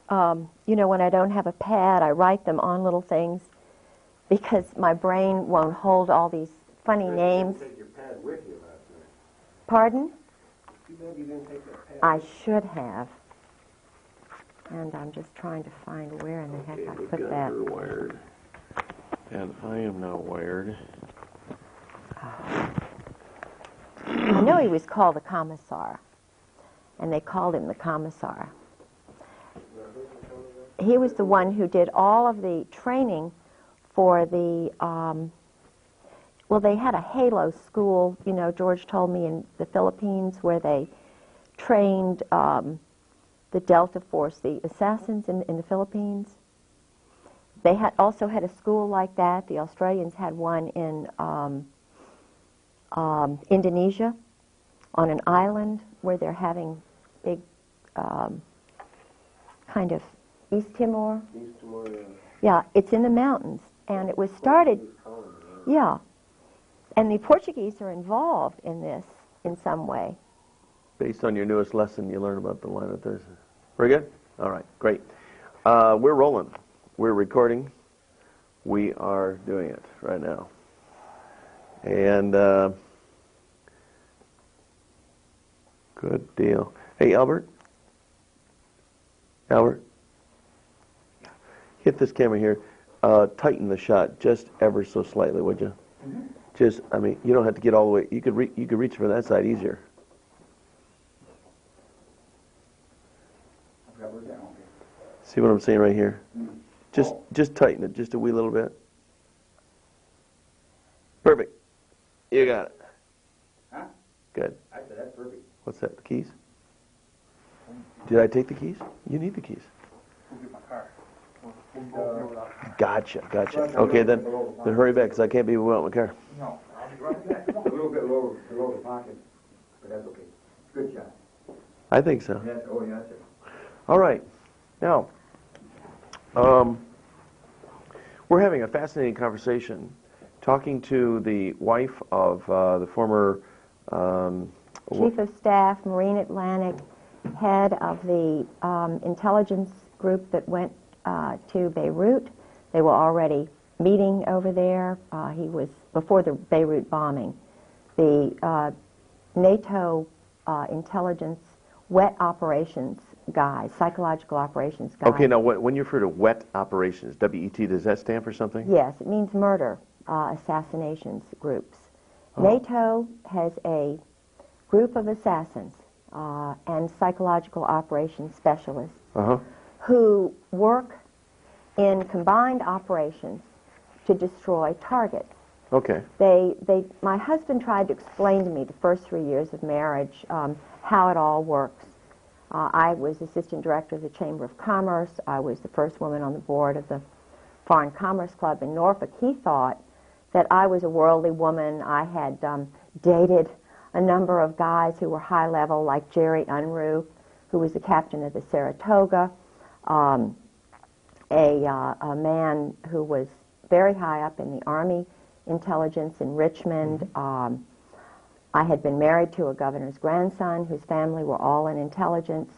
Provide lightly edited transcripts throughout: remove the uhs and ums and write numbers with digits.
you know, when I don't have a pad, I write them on little things because my brain won't hold all these funny names. You didn't take your pad with you last night. Pardon? Too bad you didn't take that pad. I should have. And I'm just trying to find where in the heck I put that. Her wired, and I am now wired. I know he was called the Commissar, and they called him the Commissar. He was the one who did all of the training for the, well, they had a Halo school, you know, George told me, in the Philippines, where they trained the Delta Force, the assassins in the Philippines. They had also had a school like that. The Australians had one in Indonesia, on an island where they're having big kind of East Timor. East Timor, yeah. Yeah, it's in the mountains, and it was started. Yeah, and the Portuguese are involved in this in some way. Based on your newest lesson, you learn about the line of Thursday. Very good? All right, great. We're rolling. We're recording. We are doing it right now. And good deal. Hey, Albert. Albert. Hit this camera here. Tighten the shot just ever so slightly, would you? Mm-hmm. Just, I mean, you don't have to get all the way. You could reach from that side easier. See what I'm saying right here? Just tighten it just a wee little bit. Perfect. You got it. Huh? Good. I said that's perfect. What's that? The keys? Did I take the keys? You need the keys. We'll get my car. Gotcha. Okay, then hurry back, because I can't be without my car. No, I'll be right back. A little bit lower below the pocket, but that's okay. Good shot. I think so. Yes, oh yeah, that's it. All right. Now, we're having a fascinating conversation, talking to the wife of the former Chief of Staff, Marine Atlantic, head of the intelligence group that went to Beirut. They were already meeting over there. He was, before the Beirut bombing, the NATO intelligence wet operations guy, psychological operations guy. Okay, now when you refer to wet operations, W-E-T, does that stand for something? Yes, it means murder, assassinations groups. NATO has a group of assassins and psychological operations specialists who work in combined operations to destroy targets. Okay. My husband tried to explain to me the first 3 years of marriage how it all works. I was assistant director of the Chamber of Commerce. I was the first woman on the board of the Foreign Commerce Club in Norfolk. He thought that I was a worldly woman. I had dated a number of guys who were high level, like Jerry Unruh, who was the captain of the Saratoga, a man who was very high up in the Army intelligence in Richmond. I had been married to a governor's grandson whose family were all in intelligence.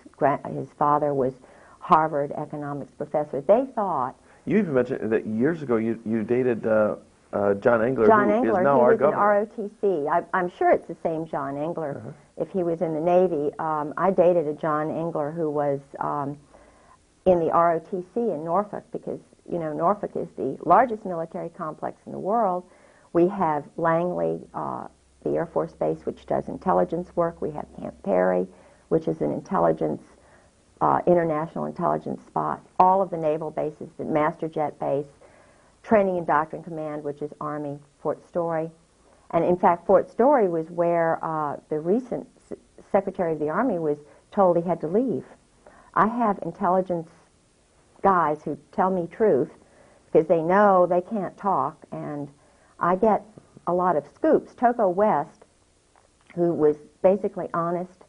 His father was Harvard economics professor. They thought... You even mentioned that years ago you dated John Engler, John who Engler, is now our governor. He was in ROTC. I'm sure it's the same John Engler if he was in the Navy. I dated a John Engler who was in the ROTC in Norfolk because, you know, Norfolk is the largest military complex in the world. We have Langley, the Air Force Base, which does intelligence work. We have Camp Perry, which is an intelligence, international intelligence spot. All of the naval bases, the Master Jet Base, Training and Doctrine Command, which is Army, Fort Story. And in fact, Fort Story was where the recent Secretary of the Army was told he had to leave. I have intelligence guys who tell me truth because they know they can't talk, and I get a lot of scoops. Togo West, who was basically honest,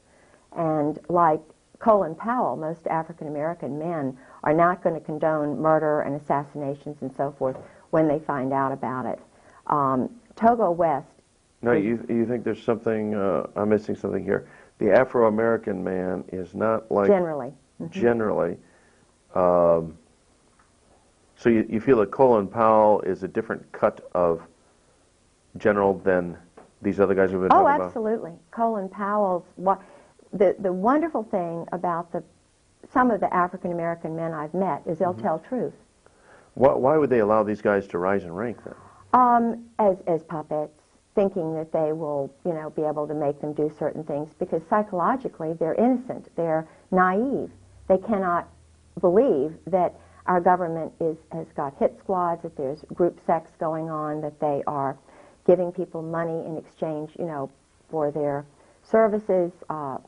and like Colin Powell, most African-American men are not going to condone murder and assassinations and so forth when they find out about it. Togo West... No, you think there's something, I'm missing something here. The Afro-American man is not like... Generally. Generally. So you feel that Colin Powell is a different cut of general than these other guys we've been talking about? Oh, absolutely. Colin Powell's the wonderful thing about some of the African American men I've met is they'll tell truth. Why would they allow these guys to rise in rank then? As puppets, thinking that they will, be able to make them do certain things because psychologically they're innocent, they're naive. They cannot believe that our government has got hit squads, that there's group sex going on, that they are giving people money in exchange, for their services.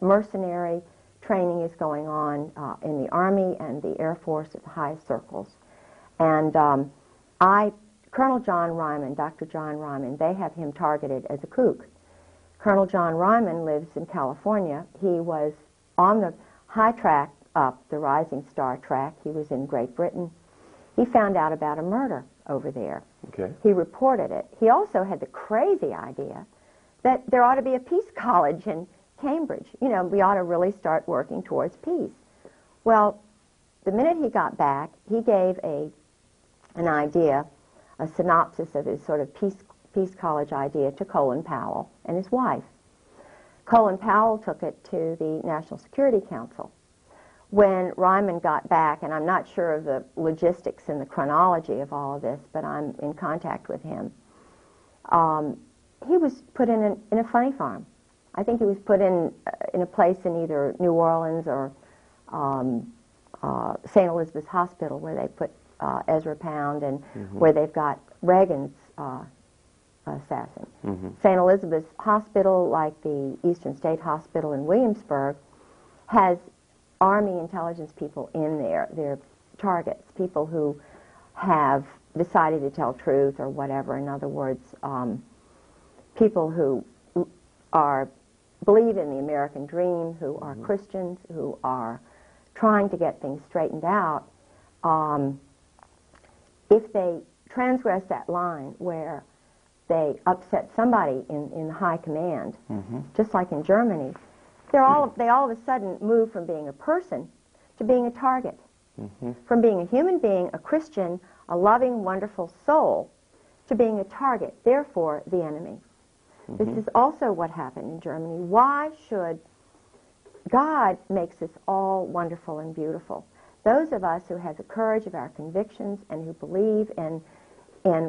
Mercenary training is going on in the Army and the Air Force at the highest circles. And Colonel John Ryman, Dr. John Ryman, they have him targeted as a kook. Colonel John Ryman lives in California. He was on the high track up, the rising star track. He was in Great Britain. He found out about a murder over there. Okay. He reported it. He also had the crazy idea that there ought to be a peace college in Cambridge. We ought to really start working towards peace. Well, the minute he got back, he gave an idea, a synopsis of his sort of peace college idea to Colin Powell and his wife. Colin Powell took it to the National Security Council. When Ryman got back, and I'm not sure of the logistics and the chronology of all of this, but I'm in contact with him, he was put in a funny farm. I think he was put in a place in either New Orleans or St. Elizabeth's Hospital, where they put Ezra Pound and where they've got Reagan's assassin. St. Elizabeth's Hospital, like the Eastern State Hospital in Williamsburg, has Army intelligence people in there. They're targets, people who have decided to tell truth or whatever. In other words, people who believe in the American dream, who are Christians, who are trying to get things straightened out. If they transgress that line where they upset somebody in high command, just like in Germany, they all of a sudden move from being a person to being a target, from being a human being, a Christian, a loving, wonderful soul, to being a target, therefore the enemy. This is also what happened in Germany. Why should God makes us all wonderful and beautiful? Those of us who have the courage of our convictions and who believe in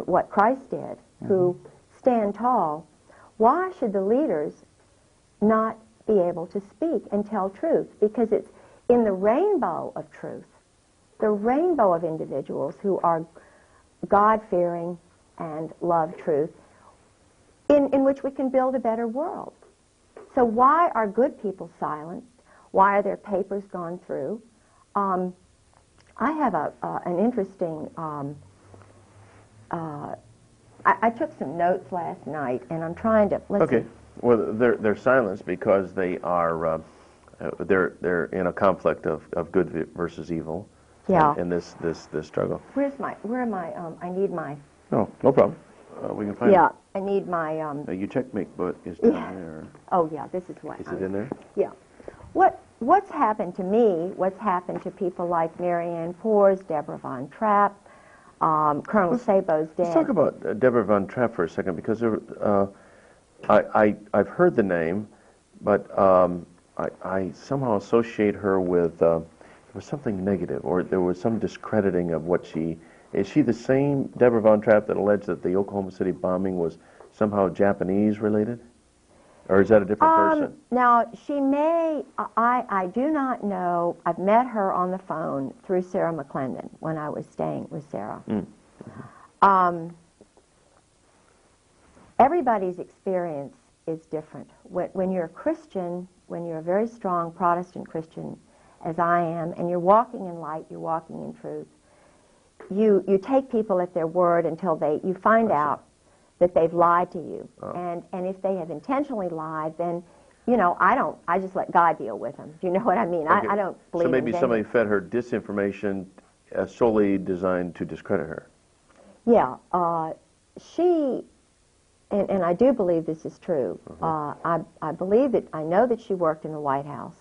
what Christ did, who stand tall, why should the leaders not be able to speak and tell truth? Because it's in the rainbow of truth, the rainbow of individuals who are God-fearing and love truth, in which we can build a better world. So why are good people silenced? Why are their papers gone through? I have an interesting, I took some notes last night, and I'm trying to, let's see. Well, they're silenced because they are, they're in a conflict of good versus evil. Yeah. In this struggle. Where am I? I need my. No problem. We can find it. Yeah, I need my. Your checkmate book is down there. Oh yeah, this is what. Is it in there? Yeah. What's happened to me? What's happened to people like Marianne Poors, Deborah Von Trapp, Colonel Sabo's dad? Let's talk about Deborah Von Trapp for a second, because I've heard the name, but I somehow associate her with there was something negative, or there was some discrediting of what she. Is she the same Deborah Von Trapp that alleged that the Oklahoma City bombing was somehow Japanese related? Or is that a different person? Now, she may, I do not know. I've met her on the phone through Sarah McClendon when I was staying with Sarah. Everybody's experience is different. When you're a Christian, when you're a very strong Protestant Christian, as I am, and you're walking in light, you're walking in truth, you take people at their word until you find out that they've lied to you. And if they have intentionally lied, then, I just let God deal with them. Do you know what I mean? Okay. I don't believe So maybe in somebody fed her disinformation solely designed to discredit her. Yeah. She, and I do believe this is true, I believe that, I know that she worked in the White House.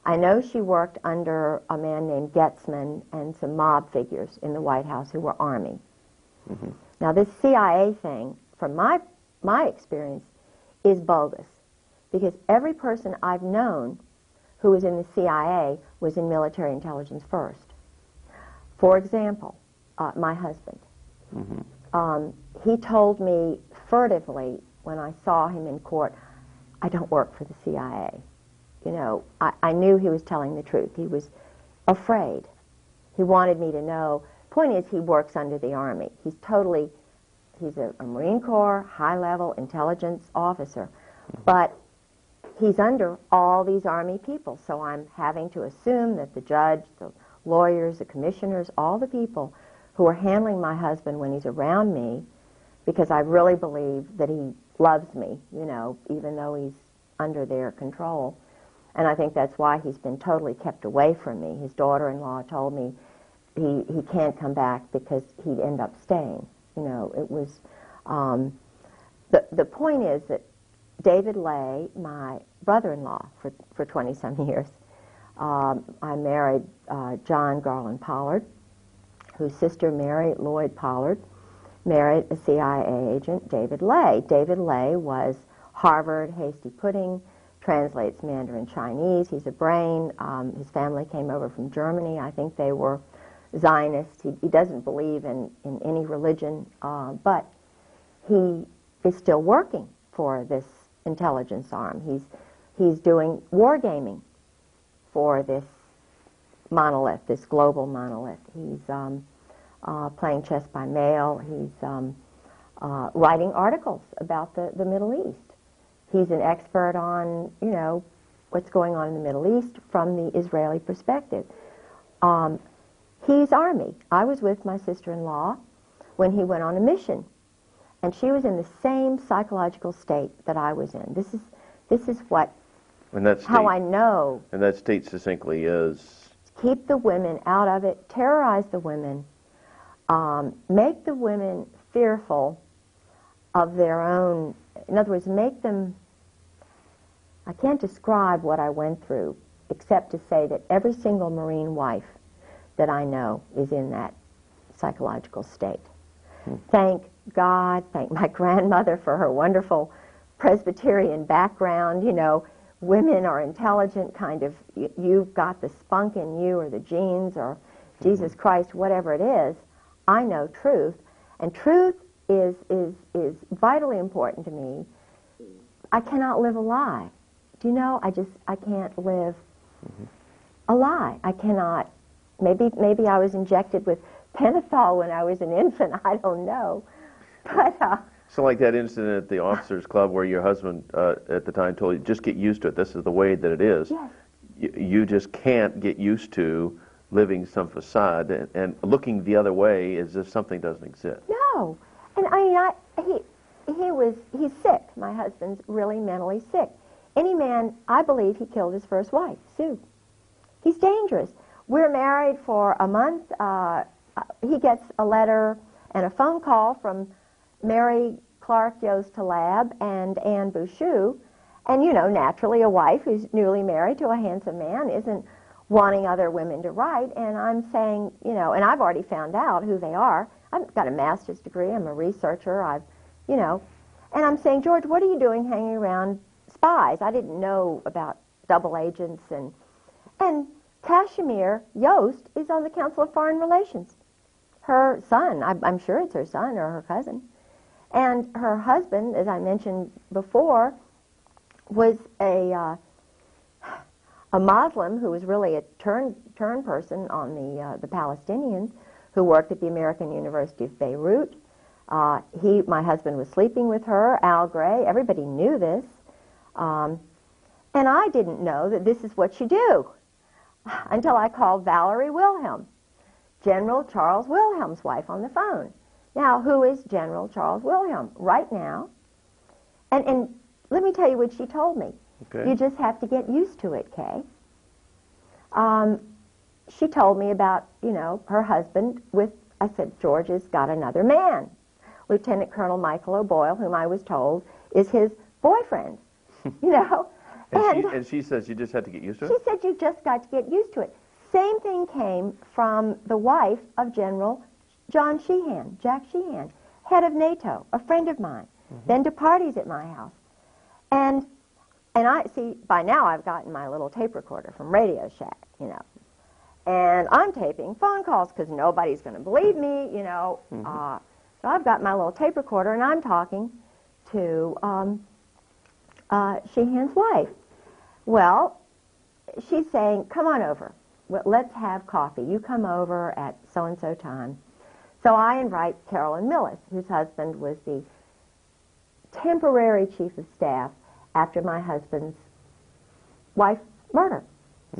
I know she worked under a man named Getzman and some mob figures in the White House who were Army. Mm-hmm. Now, this CIA thing, from my experience, is bogus, because every person I've known who was in the CIA was in military intelligence first. For example, my husband. Mm-hmm. He told me furtively when I saw him in court, I don't work for the CIA. You know, I knew he was telling the truth. He was afraid. He wanted me to know. Point is, he works under the Army. He's a Marine Corps, high-level intelligence officer. Mm-hmm. But he's under all these Army people, so I'm having to assume that the judge, the lawyers, the commissioners, all the people who are handling my husband when he's around me, because I really believe that he loves me, you know, even though he's under their control. And I think that's why he's been totally kept away from me. His daughter-in-law told me he can't come back because he'd end up staying. You know, it was, the point is that David Lay, my brother-in-law for 20-some years, I married John Garland Pollard, whose sister Mary Lloyd Pollard married a CIA agent, David Lay. David Lay was Harvard hasty pudding, translates Mandarin Chinese. He's a brain. His family came over from Germany. I think they were Zionists. He doesn't believe in any religion, but he is still working for this intelligence arm. He's doing wargaming for this monolith, this global monolith. He's playing chess by mail. He's writing articles about the Middle East. He's an expert on, you know, what's going on in the Middle East from the Israeli perspective. He's Army. I was with my sister-in-law when he went on a mission, and she was in the same psychological state that I was in. This is what, and that state, how I know. And that state succinctly is? Keep the women out of it, terrorize the women, make the women fearful of their own. In other words, make them, I can't describe what I went through except to say that every single Marine wife that I know is in that psychological state. Thank God, thank my grandmother for her wonderful Presbyterian background. You know, women are intelligent, kind of, you've got the spunk in you or the genes or Jesus Christ, whatever it is. I know truth, and truth is vitally important to me. I cannot live a lie. Do you know, I can't live a lie. I cannot. Maybe I was injected with pentothal when I was an infant. I don't know. But so like that incident at the officers' club where your husband at the time told you, just get used to it. This is the way that it is. Yes. You just can't get used to living some facade and looking the other way as if something doesn't exist. No. And I mean, he's sick. My husband's really mentally sick. Any man, I believe he killed his first wife, Sue. He's dangerous. We're married for a month. He gets a letter and a phone call from Mary Clark Yost Talab and Anne Bouchou. And, you know, naturally a wife who's newly married to a handsome man isn't wanting other women to write. And I'm saying, you know, and I've already found out who they are. I've got a master's degree. I'm a researcher. You know, and I'm saying, George, what are you doing hanging around spies? I didn't know about double agents. And Kashmir Yost is on the Council of Foreign Relations. Her son, I'm sure it's her son or her cousin. And her husband, as I mentioned before, was a Muslim who was really a turn person on the Palestinians, who worked at the American University of Beirut. My husband was sleeping with her, Al Gray. Everybody knew this. And I didn't know that this is what you do until I called Valerie Wilhelm, General Charles Wilhelm's wife, on the phone. Now, who is General Charles Wilhelm? Right now. And let me tell you what she told me. Okay. You just have to get used to it, Kay. She told me about, you know, her husband with, I said, George has got another man. Lieutenant Colonel Michael O'Boyle, whom I was told is his boyfriend, you know. And she says you just had to get used to it? She said you just got to get used to it. Same thing came from the wife of General John Sheehan, Jack Sheehan, head of NATO, a friend of mine, been to parties at my house. And I see, by now I've gotten my little tape recorder from Radio Shack, you know. And I'm taping phone calls because nobody's going to believe me, you know. So I've got my little tape recorder and I'm talking to Sheehan's wife. Well, she's saying, come on over. Well, let's have coffee. You come over at so-and-so time. So I invite Carolyn Millis, whose husband was the temporary chief of staff after my husband's wife's murder.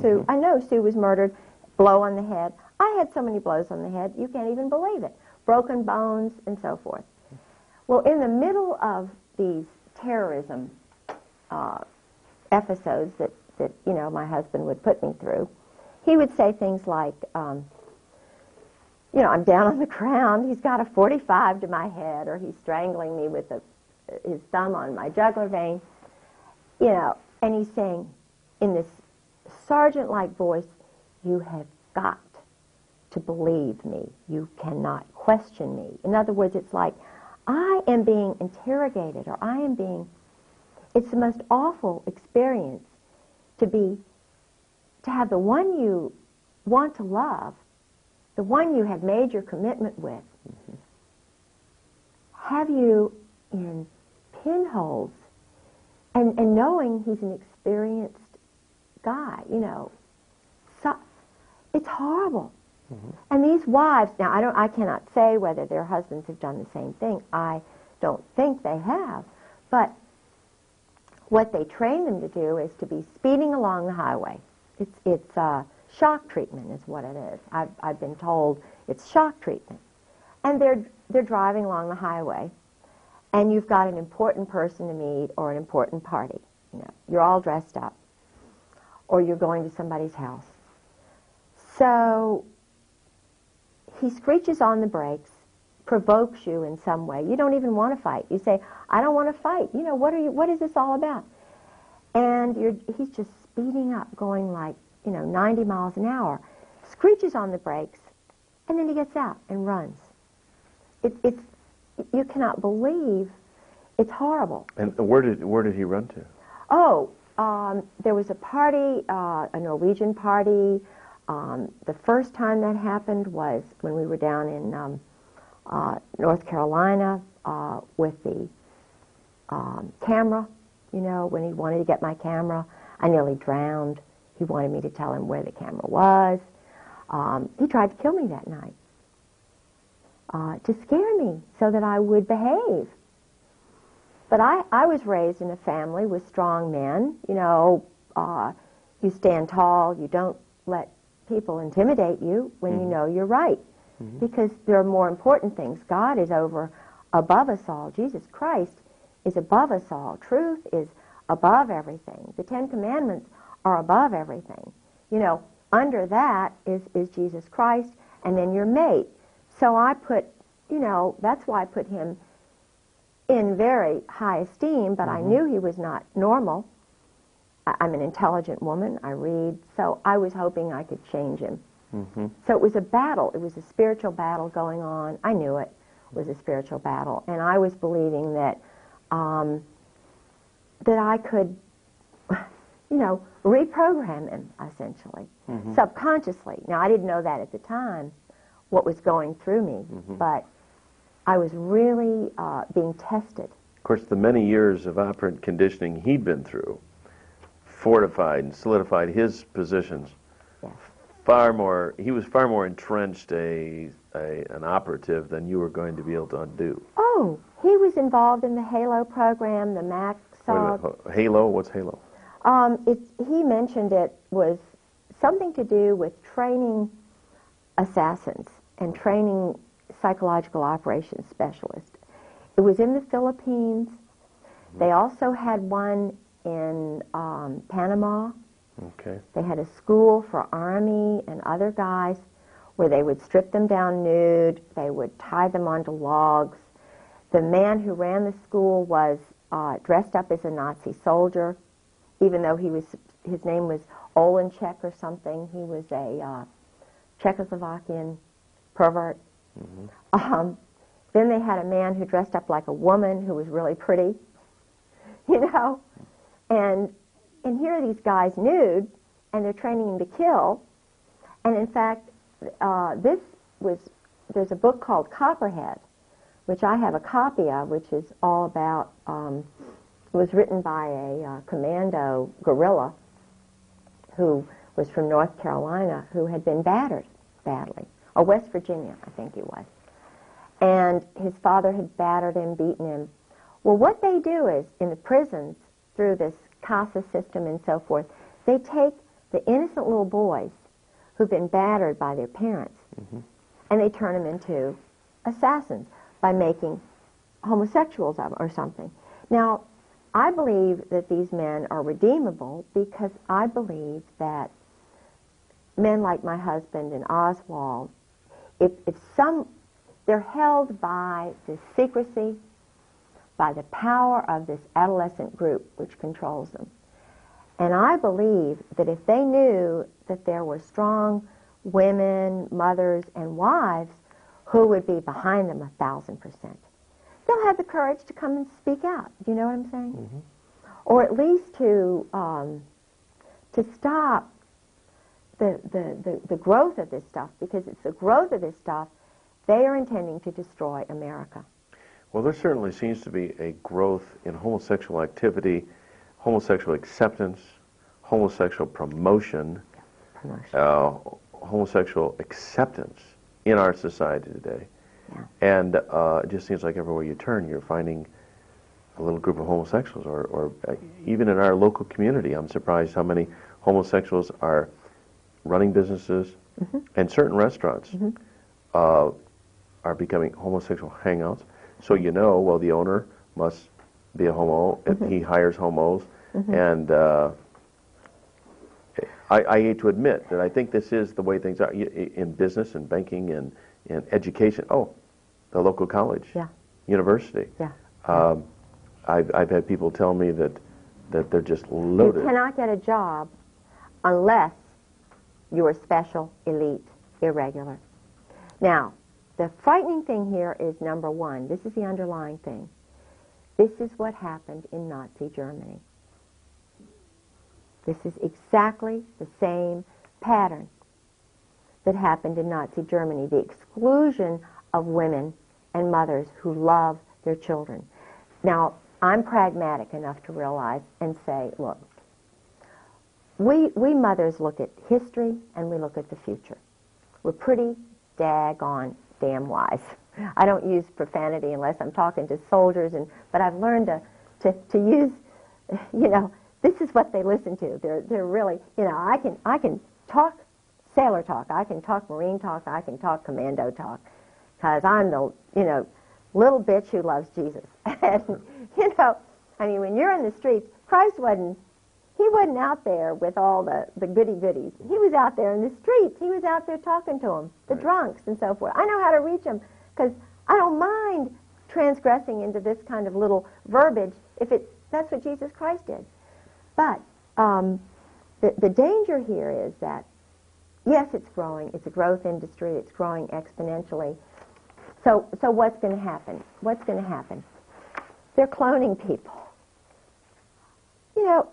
Sue, I know Sue was murdered, blow on the head. I had so many blows on the head, you can't even believe it. Broken bones and so forth. Well, in the middle of these terrorism episodes that you know, my husband would put me through, he would say things like, you know, I'm down on the ground, he's got a 45 to my head, or he's strangling me with his thumb on my jugular vein, you know, and he's saying in this sergeant-like voice, you have got to believe me. You cannot question me. In other words, it's like, I am being interrogated, or I am being, it's the most awful experience to have the one you want to love, the one you have made your commitment with, have you in pinholes, and knowing he's an experienced guy, you know. So, it's horrible. And these wives, now I cannot say whether their husbands have done the same thing. I don't think they have. But what they train them to do is to be speeding along the highway. It's shock treatment is what it is. I've been told it's shock treatment. And they're driving along the highway, and you've got an important person to meet or an important party. You know, you're all dressed up, or you're going to somebody's house. So he screeches on the brakes, provokes you in some way. You don't even want to fight. You say, I don't want to fight. You know, what is this all about? And he's just speeding up, going like, you know, 90 miles an hour, screeches on the brakes, and then he gets out and runs. You cannot believe, it's horrible. And where did he run to? Oh, there was a party, a Norwegian party. The first time that happened was when we were down in North Carolina with the camera, you know, when he wanted to get my camera. I nearly drowned. He wanted me to tell him where the camera was. He tried to kill me that night to scare me so that I would behave. But I was raised in a family with strong men. You know, you stand tall. You don't let people intimidate you when you know you're right. Because there are more important things. God is above us all. Jesus Christ is above us all. Truth is above everything. The Ten Commandments are above everything. You know, under that is Jesus Christ, and then your mate. So I put, you know, that's why I put him in very high esteem, but I knew he was not normal. I'm an intelligent woman. I read. So I was hoping I could change him. So it was a battle. It was a spiritual battle going on. I knew it was a spiritual battle. And I was believing that that I could, you know, reprogram him, essentially, subconsciously. Now, I didn't know that at the time, what was going through me, but I was really being tested. Of course, the many years of operant conditioning he'd been through fortified and solidified his positions. Yes. He was far more entrenched an operative than you were going to be able to undo. Oh, he was involved in the HALO program, the MAC HALO? What's HALO? He mentioned it was something to do with training assassins and training psychological operations specialists. It was in the Philippines. They also had one in Panama. Okay. They had a school for Army and other guys where they would strip them down nude. They would tie them onto logs. The man who ran the school was dressed up as a Nazi soldier. even though his name was Olenchek or something. He was a Czechoslovakian pervert. Then they had a man who dressed up like a woman who was really pretty, you know, and here are these guys nude, and they're training them to kill. And in fact, there's a book called Copperhead, which I have a copy of, which is all about, it was written by a commando guerrilla who was from North Carolina, who had been battered badly, or West Virginia, I think he was. And his father had battered him, beaten him. Well, what they do is, in the prisons, through this CASA system and so forth, they take the innocent little boys who've been battered by their parents, and they turn them into assassins by making homosexuals of them or something. Now, I believe that these men are redeemable because I believe that men like my husband and Oswald, they're held by the secrecy, by the power of this adolescent group which controls them. And I believe that if they knew that there were strong women, mothers, and wives who would be behind them 1,000%, they'll have the courage to come and speak out. Do you know what I'm saying? Or at least to stop the growth of this stuff, because it's the growth of this stuff they are intending to destroy America. Well, there certainly seems to be a growth in homosexual activity, homosexual acceptance, homosexual promotion, homosexual acceptance in our society today. And it just seems like everywhere you turn, you're finding a little group of homosexuals, or even in our local community, I'm surprised how many homosexuals are running businesses, and certain restaurants are becoming homosexual hangouts. So you know, well, the owner must be a homo, he hires homos, and I hate to admit that I think this is the way things are in business and banking and in education. Oh, the local college, university. I've had people tell me that they're just loaded. You cannot get a job unless you are special, elite, irregular. Now, the frightening thing here is, number one, this is the underlying thing. This is what happened in Nazi Germany. This is exactly the same pattern that happened in Nazi Germany, the exclusion of women and mothers who love their children. Now, I'm pragmatic enough to realize and say, look, we mothers look at history and we look at the future. We're pretty daggone damn wise. I don't use profanity unless I'm talking to soldiers, but I've learned to use, you know, this is what they listen to. They're really, you know, I can talk sailor talk, I can talk Marine talk, I can talk commando talk, because I'm the, you know, little bitch who loves Jesus. And, you know, I mean, when you're in the streets, Christ wasn't out there with all the goody-goodies. He was out there in the streets. He was out there talking to them, the drunks and so forth. I know how to reach them because I don't mind transgressing into this kind of little verbiage if that's what Jesus Christ did. But the danger here is that, yes, it's growing. It's a growth industry. It's growing exponentially. So what's going to happen? What's going to happen? They're cloning people. You know,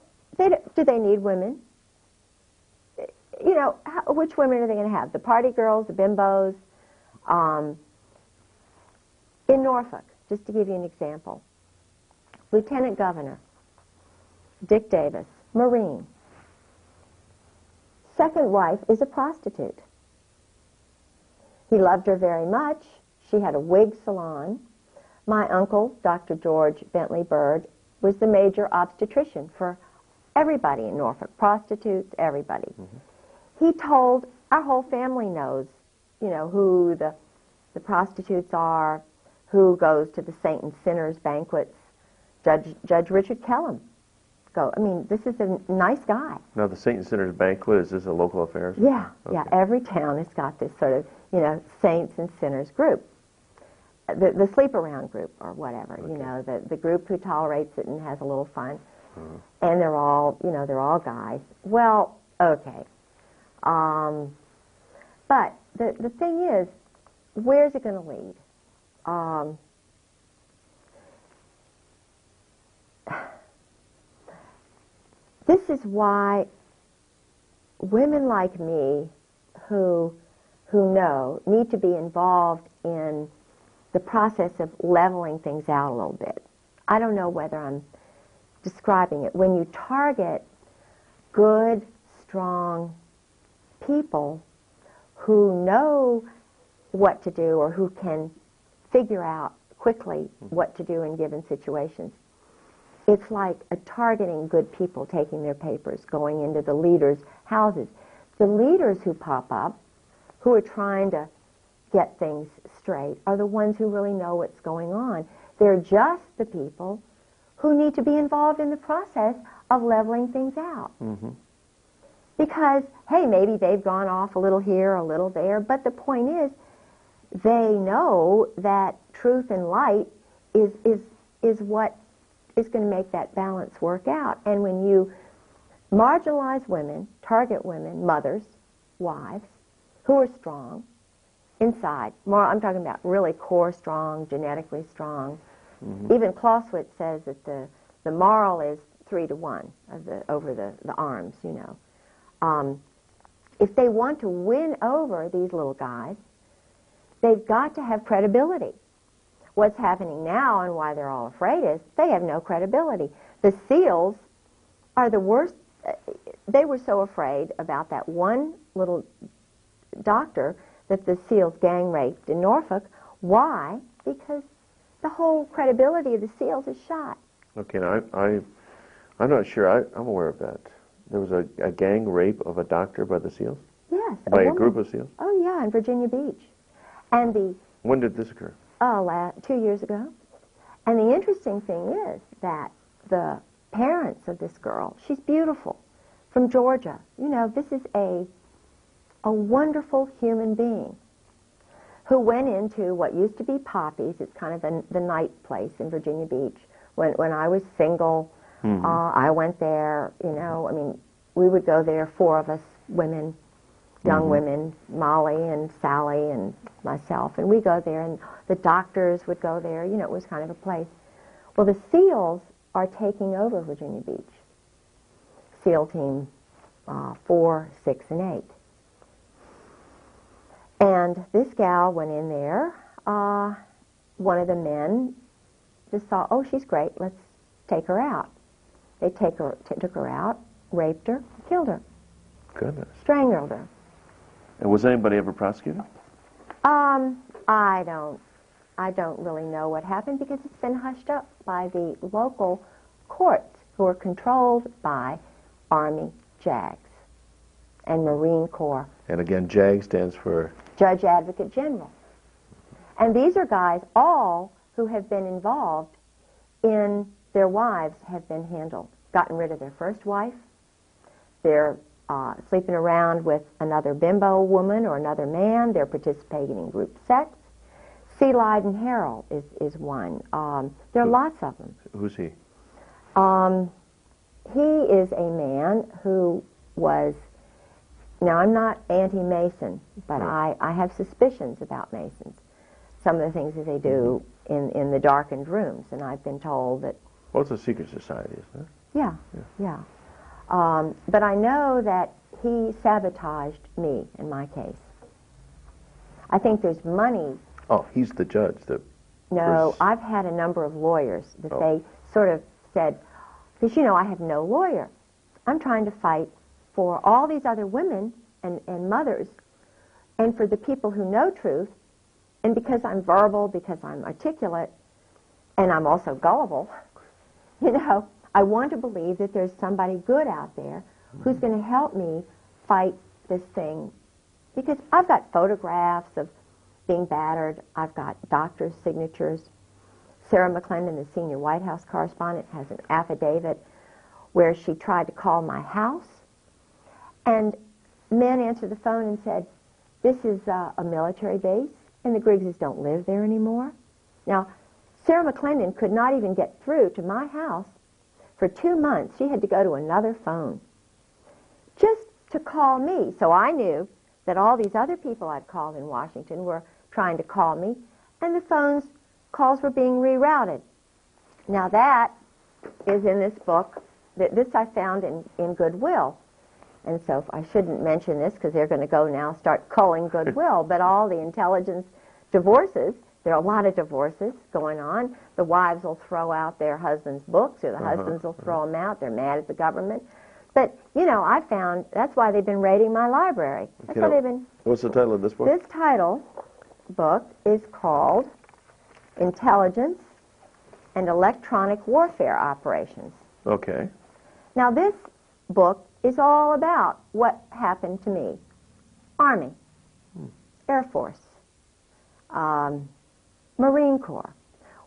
do they need women? You know, which women are they going to have? The party girls, the bimbos? In Norfolk, just to give you an example, Lieutenant Governor Dick Davis, Marine. Second wife is a prostitute. He loved her very much. She had a wig salon. My uncle, Dr. George Bentley Bird, was the major obstetrician for everybody in Norfolk, prostitutes, everybody. He told, our whole family knows, you know, who the prostitutes are, who goes to the Saint and Sinners banquets. Judge Richard Kellum. I mean, this is a nice guy. Now, the Saint and Sinners banquet, is this a local affair? Yeah, okay. Yeah. Every town has got this sort of, you know, Saints and Sinners group. The sleep around group or whatever, okay. You know, the group who tolerates it and has a little fun. and they're all, they're all guys. Well, okay. But the thing is, where's it going to lead? This is why women like me who know need to be involved in the process of leveling things out a little bit. I don't know whether I'm describing it. When you target good, strong people who know what to do or who can figure out quickly what to do in given situations, it's like targeting good people, taking their papers, going into the leaders' houses. The leaders who pop up, who are trying to get things straight, are the ones who really know what's going on. They're just the people who need to be involved in the process of leveling things out. Mm-hmm. Because, hey, maybe they've gone off a little here, a little there, but the point is, they know that truth and light is what is going to make that balance work out. And when you marginalize women, target women, mothers, wives, who are strong inside, more, I'm talking about really core strong, genetically strong. Mm-hmm. Even Clausewitz says that the moral is 3-to-1 over the arms, If they want to win over these little guys, they've got to have credibility. What's happening now and why they're all afraid is they have no credibility. The SEALs are the worst. They were so afraid about that one little doctor that the SEALs gang raped in Norfolk. Why? Because the whole credibility of the SEALs is shot. Okay, now I'm not sure. I'm aware of that. There was a gang rape of a doctor by the SEALs? Yes. By a group of SEALs? Oh, yeah, in Virginia Beach. And when did this occur? 2 years ago. And the interesting thing is that the parents of this girl, she's beautiful, from Georgia. This is a wonderful human being who went into what used to be Poppy's. It's kind of the night place in Virginia Beach. When I was single, mm-hmm. I went there, we would go there, 4 of us women, young mm-hmm. women, Molly and Sally and myself, and we go there, and the doctors would go there. It was kind of a place. Well, the SEALs are taking over Virginia Beach. SEAL Team 4, 6, and 8. And this gal went in there. One of the men just saw, oh, she's great, let's take her out. They took her out, raped her, killed her. Goodness. Strangled her. And was anybody ever prosecuted? I don't really know what happened because it's been hushed up by the local courts who are controlled by Army JAGs and Marine Corps. And again, JAG stands for? Judge Advocate General. And these are guys, all who have been involved in their wives have been handled, gotten rid of their first wife. They're sleeping around with another bimbo woman or another man. They're participating in group sex. C. Lyden Harrell is one. There are lots of them. Who's he? He is a man who was, now I'm not anti-Mason, but right. I have suspicions about Masons. Some of the things that they do mm-hmm. in the darkened rooms, and I've been told that... Well, it's a secret society, isn't it? Yeah. But I know that he sabotaged me in my case. I think there's money... Oh, he's the judge. No, I've had a number of lawyers that they sort of said, because, I have no lawyer. I'm trying to fight for all these other women and mothers and for the people who know truth, and because I'm verbal, because I'm articulate, and I'm also gullible, I want to believe that there's somebody good out there who's going to help me fight this thing. Because I've got photographs of being battered. I've got doctors' signatures. Sarah McClendon, the senior White House correspondent, has an affidavit where she tried to call my house. And men answered the phone and said, this is a military base, and the Griggses don't live there anymore. Now, Sarah McClendon could not even get through to my house For 2 months, she had to go to another phone just to call me. So I knew that all these other people I'd called in Washington were trying to call me, and the calls were being rerouted. Now that is in this book. This I found in Goodwill. And so I shouldn't mention this because they're going to go now start culling Goodwill, but all the intelligence divorces, there are a lot of divorces going on. The wives will throw out their husbands' books, or the husbands will throw them out. They're mad at the government. But, you know, I found that's why they've been raiding my library. That's why they've been. What's the title of this book? This book is called Intelligence and Electronic Warfare Operations. Okay. Now, this book is all about what happened to me. Army, Air Force, Marine Corps.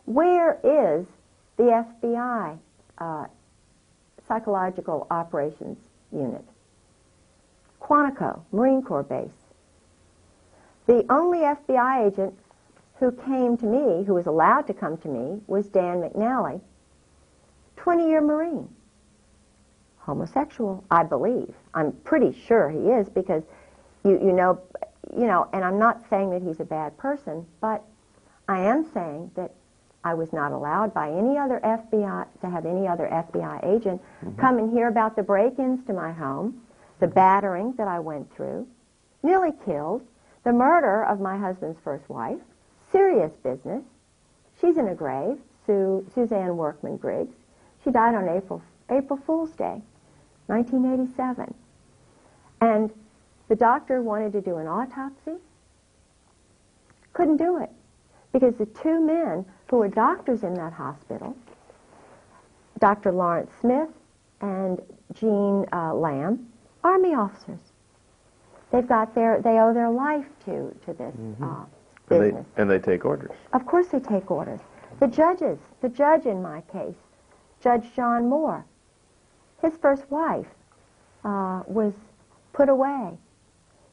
Where is the FBI Psychological Operations Unit? Quantico, Marine Corps base. The only FBI agent who came to me, who was allowed to come to me, was Dan McNally, 20-year Marine. Homosexual, I believe. I'm pretty sure he is, because you know, and I'm not saying that he's a bad person, but I am saying that I was not allowed by any other FBI to have any other FBI agent come and hear about the break-ins to my home, the battering that I went through, nearly killed, the murder of my husband's first wife, serious business. She's in a grave, Suzanne Workman Griggs. She died on April Fool's Day, 1987. And the doctor wanted to do an autopsy. Couldn't do it, because the 2 men who were doctors in that hospital, Dr. Lawrence Smith and Jean Lamb, Army officers. They owe their life to this business. And they take orders. Of course they take orders. The judge in my case, Judge John Moore, his first wife was put away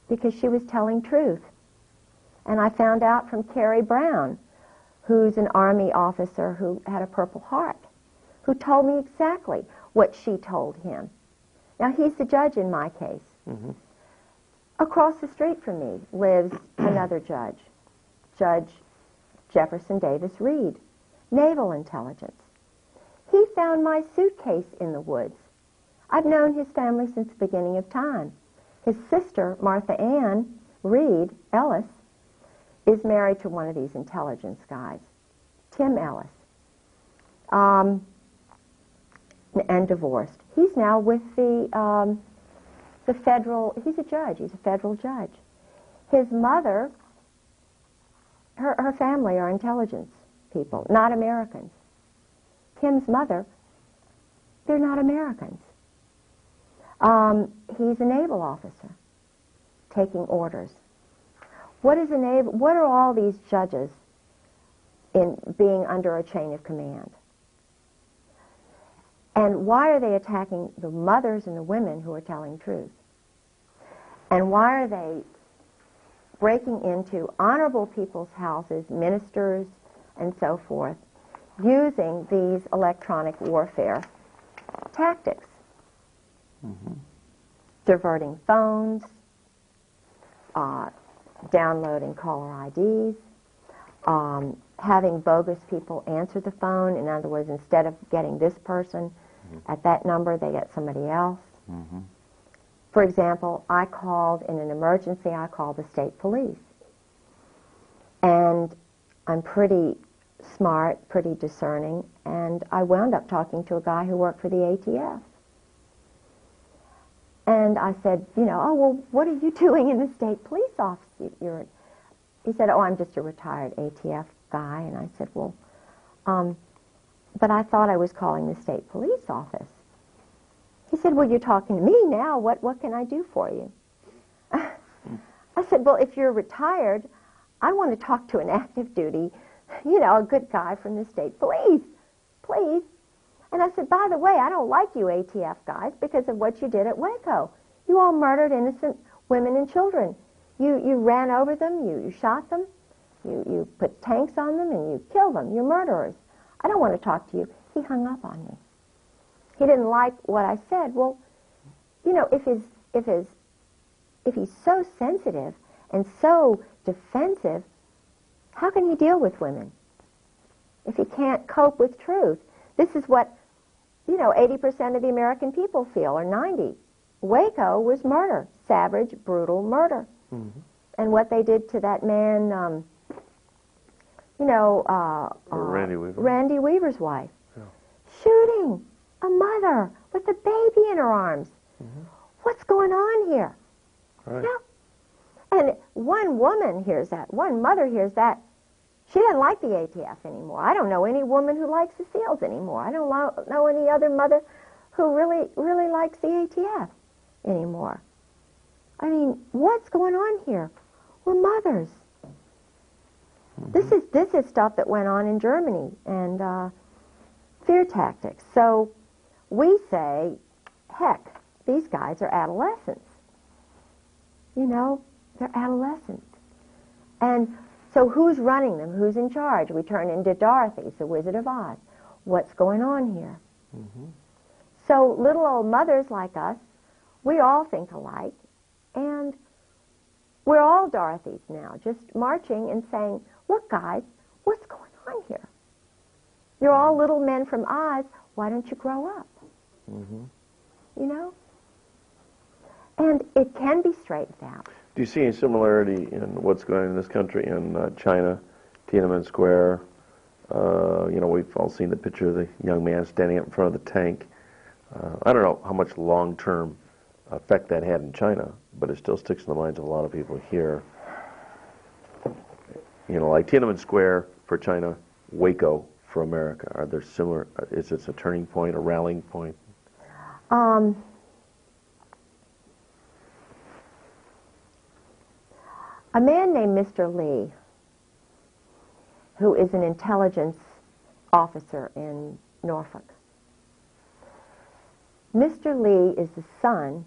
because she was telling truth. And I found out from Carrie Brown, who's an Army officer who had a Purple Heart, who told me exactly what she told him. Now, he's the judge in my case. Across the street from me lives another judge, Judge Jefferson Davis Reed, Naval Intelligence. He found my suitcase in the woods. I've known his family since the beginning of time. His sister, Martha Ann Reed Ellis, is married to one of these intelligence guys, Tim Ellis, and divorced. He's now with the federal, he's a judge, he's a federal judge. His mother, her family are intelligence people, not Americans. Tim's mother, they're not Americans. He's a naval officer, taking orders. What are all these judges in being under a chain of command? And why are they attacking the mothers and the women who are telling truth? And why are they breaking into honorable people's houses, ministers, and so forth, using these electronic warfare tactics? Diverting phones, downloading caller IDs, having bogus people answer the phone. In other words, instead of getting this person at that number, they get somebody else. For example, I called in an emergency, I called the state police. And I'm pretty smart, pretty discerning, and I wound up talking to a guy who worked for the ATF. And I said, you know, oh, well, what are you doing in the state police office? He said, oh, I'm just a retired ATF guy. And I said, well, but I thought I was calling the state police office. He said, well, you're talking to me now. What can I do for you? I said, well, if you're retired, I want to talk to an active duty, you know, a good guy from the state police, please. And I said, by the way, I don't like you ATF guys because of what you did at Waco. You all murdered innocent women and children. You ran over them, you shot them, you put tanks on them, and you killed them. You're murderers. I don't want to talk to you. He hung up on me. He didn't like what I said. Well, you know, if he's so sensitive and so defensive, how can he deal with women if he can't cope with truth? This is what, you know, 80% of the American people feel, or 90. Waco was murder, savage, brutal murder. Mm-hmm. And what they did to that man, Randy Weaver's wife. Yeah. Shooting a mother with a baby in her arms. Mm-hmm. What's going on here? Right. No. And one woman hears that. One mother hears that. She doesn't like the ATF anymore. I don't know any woman who likes the SEALs anymore. I don't know any other mother who really likes the ATF anymore. I mean, what's going on here? We're mothers. Mm-hmm. This is stuff that went on in Germany, and fear tactics. So we say, heck, these guys are adolescents. You know, they're adolescents. And so who's running them? Who's in charge? We turn into Dorothy, the Wizard of Oz. What's going on here? Mm-hmm. So little old mothers like us, we all think alike, and we're all Dorothys now, just marching and saying, look, guys, what's going on here? You're all little men from Oz. Why don't you grow up? Mm-hmm. You know? And it can be straightened out. Do you see any similarity in what's going on in this country in China, Tiananmen Square? You know, we've all seen the picture of the young man standing up in front of the tank. I don't know how much long-term effect that had in China, but it still sticks in the minds of a lot of people here. You know, like Tiananmen Square for China, Waco for America. Are there similar? Is this a turning point, a rallying point? A man named Mr. Lee, who is an intelligence officer in Norfolk. Mr. Lee is the son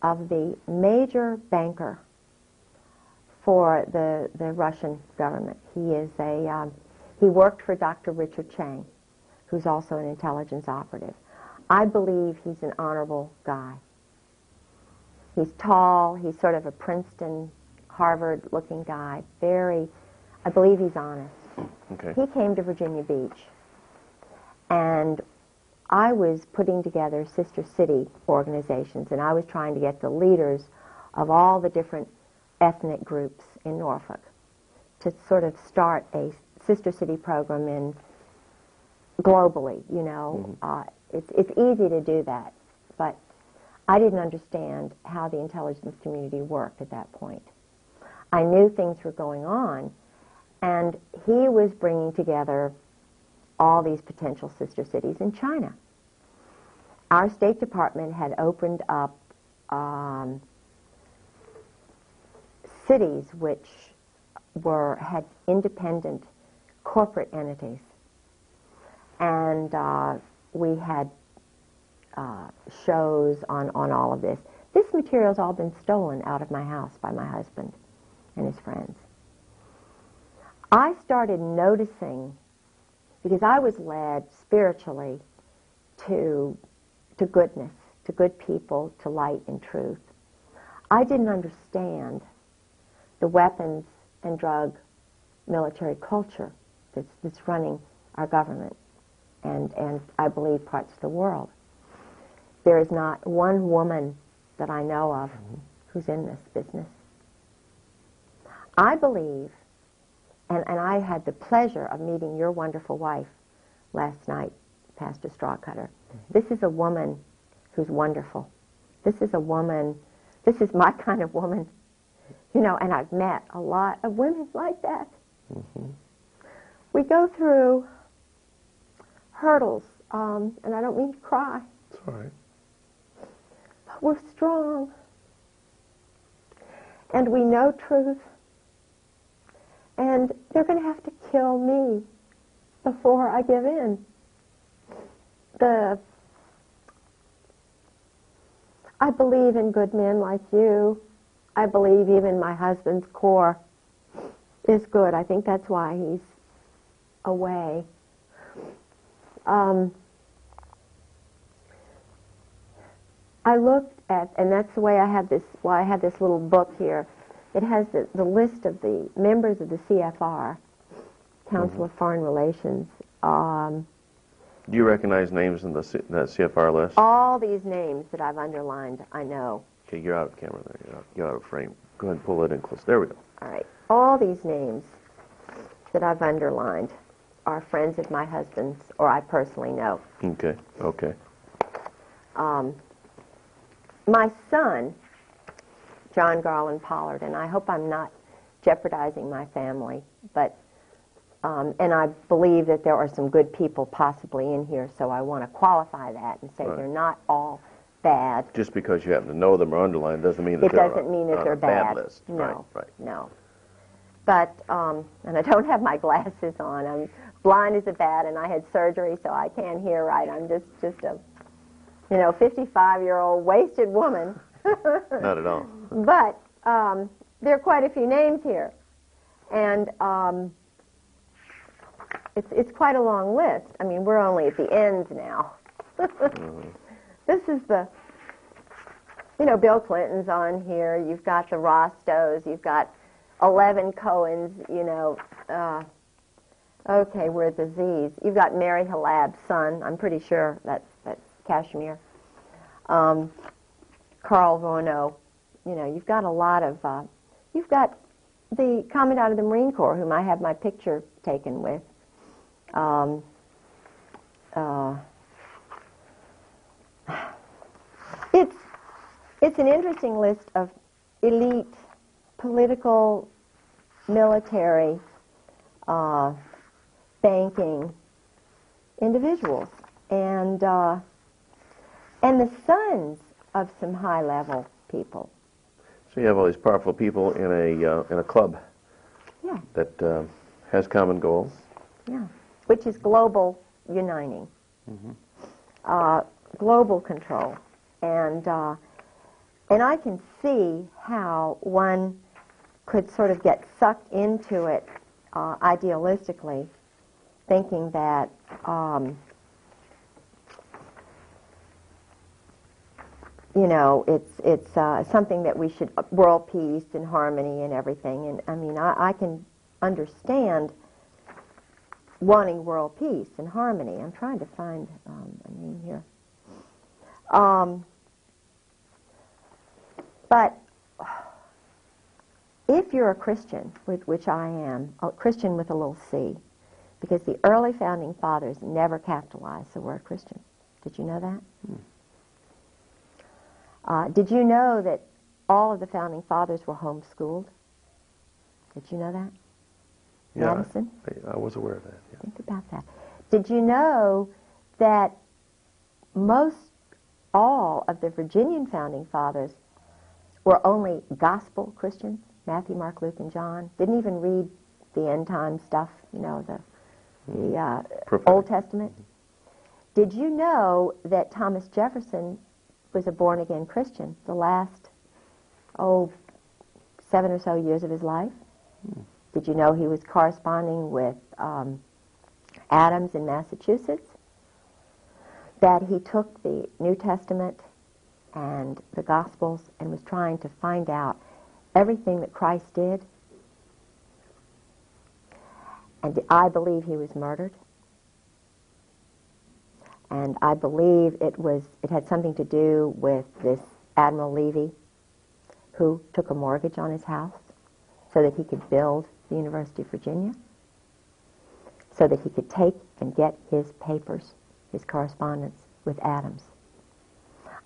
of the major banker for the Russian government. He worked for Dr. Richard Chang, who's also an intelligence operative. I believe he's an honorable guy. He's tall, he's sort of a Princeton, Harvard-looking guy. I believe he's honest. Okay. He came to Virginia Beach, and I was putting together sister city organizations, and I was trying to get the leaders of all the different ethnic groups in Norfolk to sort of start a sister city program globally, you know. Mm-hmm. It's easy to do that, but I didn't understand how the intelligence community worked at that point. I knew things were going on, and he was bringing together all these potential sister cities in China. Our State Department had opened up cities which had independent corporate entities, and we had shows on all of this. This material's all been stolen out of my house by my husband and his friends. I started noticing, because I was led spiritually to goodness, to good people, to light and truth. I didn't understand the weapons and drug military culture that's running our government and I believe parts of the world. There is not one woman that I know of who's in this business. I believe, and I had the pleasure of meeting your wonderful wife last night, Pastor Strawcutter. This is a woman who's wonderful. This is my kind of woman. You know, and I've met a lot of women like that. Mm-hmm. We go through hurdles, and I don't mean to cry. It's all right. But we're strong. And we know truth. And they're going to have to kill me before I give in. I believe in good men like you. I believe even my husband's core is good. I think that's why he's away. I looked at, and that's the way I have this, why I have this little book here. It has the list of the members of the CFR, Council of Foreign Relations. Do you recognize names in that CFR list? All these names that I've underlined, I know. Okay, you're out of camera there. You're out of frame. Go ahead and pull it in close. There we go. All right. All these names that I've underlined are friends of my husband's, or I personally know. Okay, okay. My son, John Garland Pollard, and I hope I'm not jeopardizing my family, but and I believe that there are some good people possibly in here, so I want to qualify that and say Right. they're not all bad. Just because you happen to know them or underline doesn't mean that It they're doesn't mean that on they're a bad bad. list. No, Right, right. no. But, and I don't have my glasses on. I'm blind as a bat, and I had surgery, so I can't hear right. I'm just a, 55-year-old wasted woman. Not at all. But there are quite a few names here, and it's quite a long list. I mean, we're only at the ends now. This is the, Bill Clinton's on here. You've got the Rostos. You've got 11 Cohens. Okay, we're at the Z's. You've got Mary Halab's son. I'm pretty sure that's Kashmir. Carl Vorno. You've got a lot of. You've got the Commandant of the Marine Corps, whom I have my picture taken with. It's an interesting list of elite political, military, banking individuals, and the sons of some high-level people. So you have all these powerful people in a club. Yeah. That has common goals. Yeah, which is global uniting, global control, and I can see how one could sort of get sucked into it idealistically, thinking that it's something that we should, world peace and harmony and everything. And I mean, I can understand wanting world peace and harmony. I'm trying to find a name here. But if you're a Christian, which I am, a Christian with a little c, because the early founding fathers never capitalized the word Christian. Did you know that? Did you know that all of the founding fathers were homeschooled? Did you know that? Yeah, Madison? I was aware of that. Yeah. Think about that. Did you know that all of the Virginian founding fathers were only gospel Christians? Matthew, Mark, Luke, and John. Didn't even read the end time stuff, the Old Testament. Did you know that Thomas Jefferson was a born-again Christian the last, 7 or so years of his life? Did you know he was corresponding with Adams in Massachusetts? That he took the New Testament and the Gospels and was trying to find out everything that Christ did? And I believe he was murdered. And I believe it had something to do with this Admiral Levy, who took a mortgage on his house so that he could build the University of Virginia, so that he could take and get his papers, his correspondence with Adams.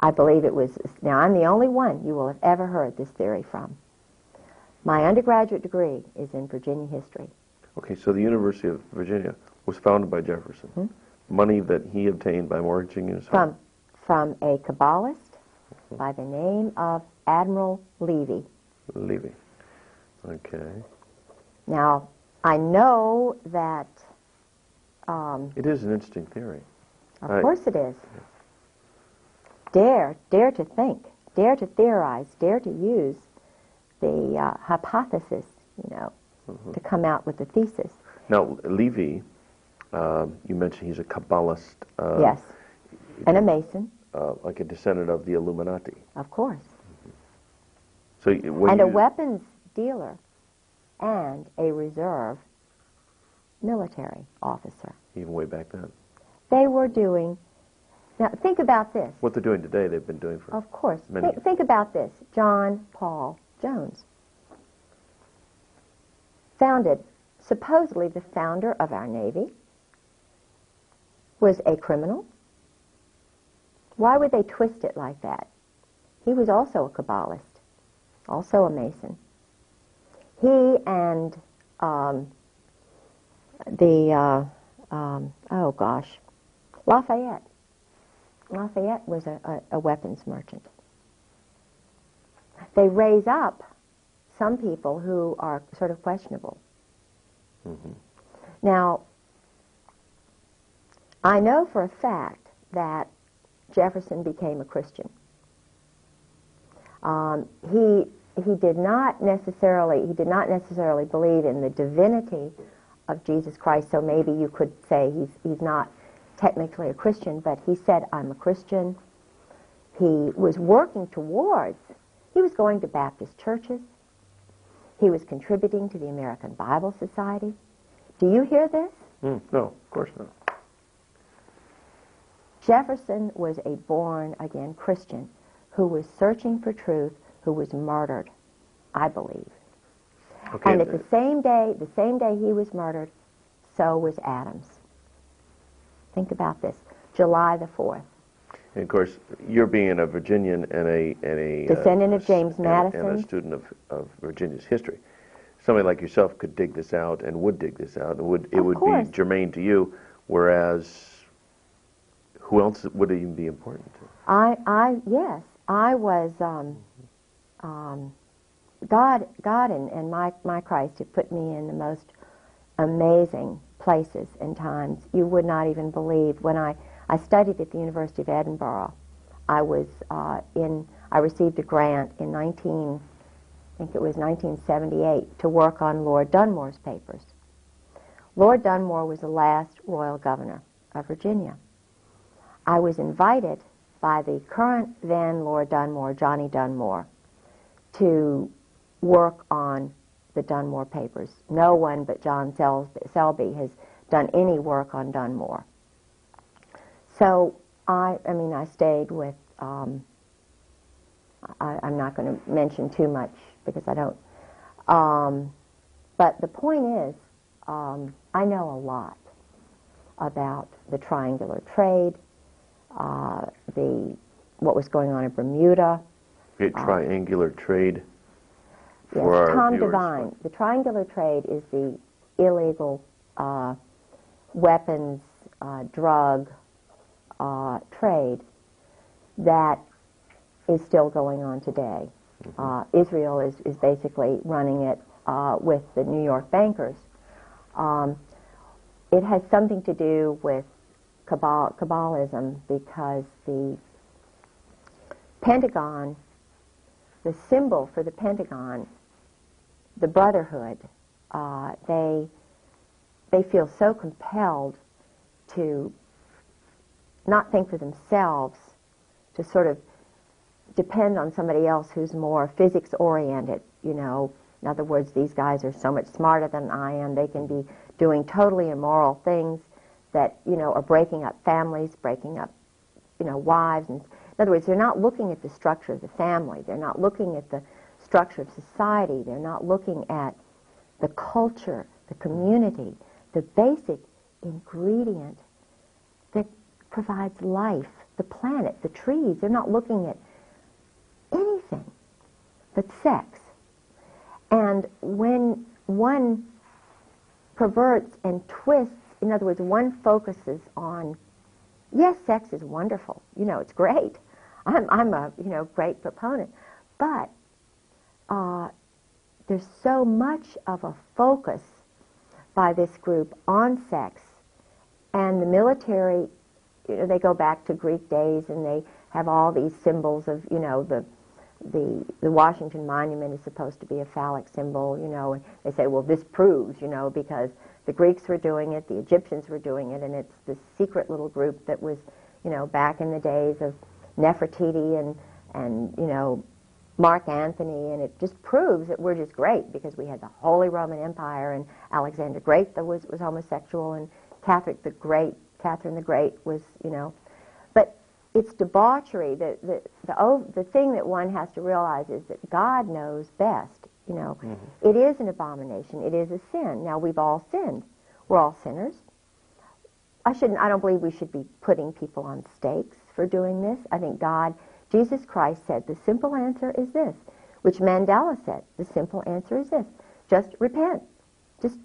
I believe it was, now I'm the only one you will have ever heard this theory from. My undergraduate degree is in Virginia history. Okay, so the University of Virginia was founded by Jefferson. Money that he obtained by mortgaging his home. From a Kabbalist by the name of Admiral Levy. Levy. Okay. Now, I know that... it is an interesting theory. Of course it is. Dare to think, dare to theorize, dare to use the hypothesis, to come out with the thesis. Now, Levy, you mentioned he's a Kabbalist. Yes, and a Mason. like a descendant of the Illuminati. Of course. So And a weapons dealer and a reserve military officer. even way back then. They were doing, now think about this. What they're doing today, they've been doing for Of course. many. Think about this. John Paul Jones. Supposedly the founder of our Navy, was a criminal. Why would they twist it like that? He was also a Kabbalist, also a Mason. He and Lafayette. Lafayette was a weapons merchant. They raise up some people who are sort of questionable. Mm-hmm. Now, I know for a fact that Jefferson became a Christian. He did not necessarily believe in the divinity of Jesus Christ, so maybe you could say he's not technically a Christian, but he said, I'm a Christian. He was working towards, he was going to Baptist churches. He was contributing to the American Bible Society. Do you hear this? No, of course not. Jefferson was a born-again Christian who was searching for truth, who was murdered, I believe. Okay. And at the same day he was murdered, so was Adams. Think about this. July the 4th. And of course, you're being a Virginian and a descendant of James Madison. And a student of Virginia's history. Somebody like yourself could dig this out and would dig this out. It would be germane to you, whereas who else would it even be important to? Yes, I was, God and my Christ have put me in the most amazing places and times. You would not even believe. When I studied at the University of Edinburgh, I received a grant in 1978 to work on Lord Dunmore's papers. Lord Dunmore was the last royal governor of Virginia. I was invited by the current then Lord Dunmore, Johnny Dunmore, to work on the Dunmore papers. No one but John Selby has done any work on Dunmore. So I stayed with, I'm not going to mention too much because I don't, but the point is, I know a lot about the triangular trade, what was going on in Bermuda. Triangular trade. Yes, for our Tom viewers. Devine. The triangular trade is the illegal weapons, drug trade that is still going on today. Mm-hmm. Israel is basically running it with the New York bankers. It has something to do with Kabbalism because the Pentagon, the symbol for the Pentagon, the Brotherhood, they feel so compelled to not think for themselves, to sort of depend on somebody else who's more physics-oriented, you know. In other words, these guys are so much smarter than I am. They can be doing totally immoral things that, you know, are breaking up families, breaking up, you know, wives. And, in other words, they're not looking at the structure of the family. They're not looking at the structure of society. They're not looking at the culture, the community, the basic ingredient that provides life, the planet, the trees. They're not looking at anything but sex. And when one perverts and twists, in other words, one focuses on, yes, sex is wonderful, you know, it's great. I'm a, you know, great proponent. But there's so much of a focus by this group on sex, and the military, you know, they go back to Greek days and they have all these symbols of, you know, the Washington Monument is supposed to be a phallic symbol, you know, and they say, well, this proves, you know, because the Greeks were doing it, the Egyptians were doing it, and it's this secret little group that was, you know, back in the days of, Nefertiti and you know, Mark Antony, and it just proves that we're just great because we had the Holy Roman Empire, and Alexander the Great that was homosexual, and Catherine the Great was, you know. But it's debauchery. The thing that one has to realize is that God knows best. You know, it is an abomination. It is a sin. Now, we've all sinned. We're all sinners. I don't believe we should be putting people on stakes for doing this. I think Jesus Christ said, the simple answer is this, which Mandela said, the simple answer is this. Just repent. Just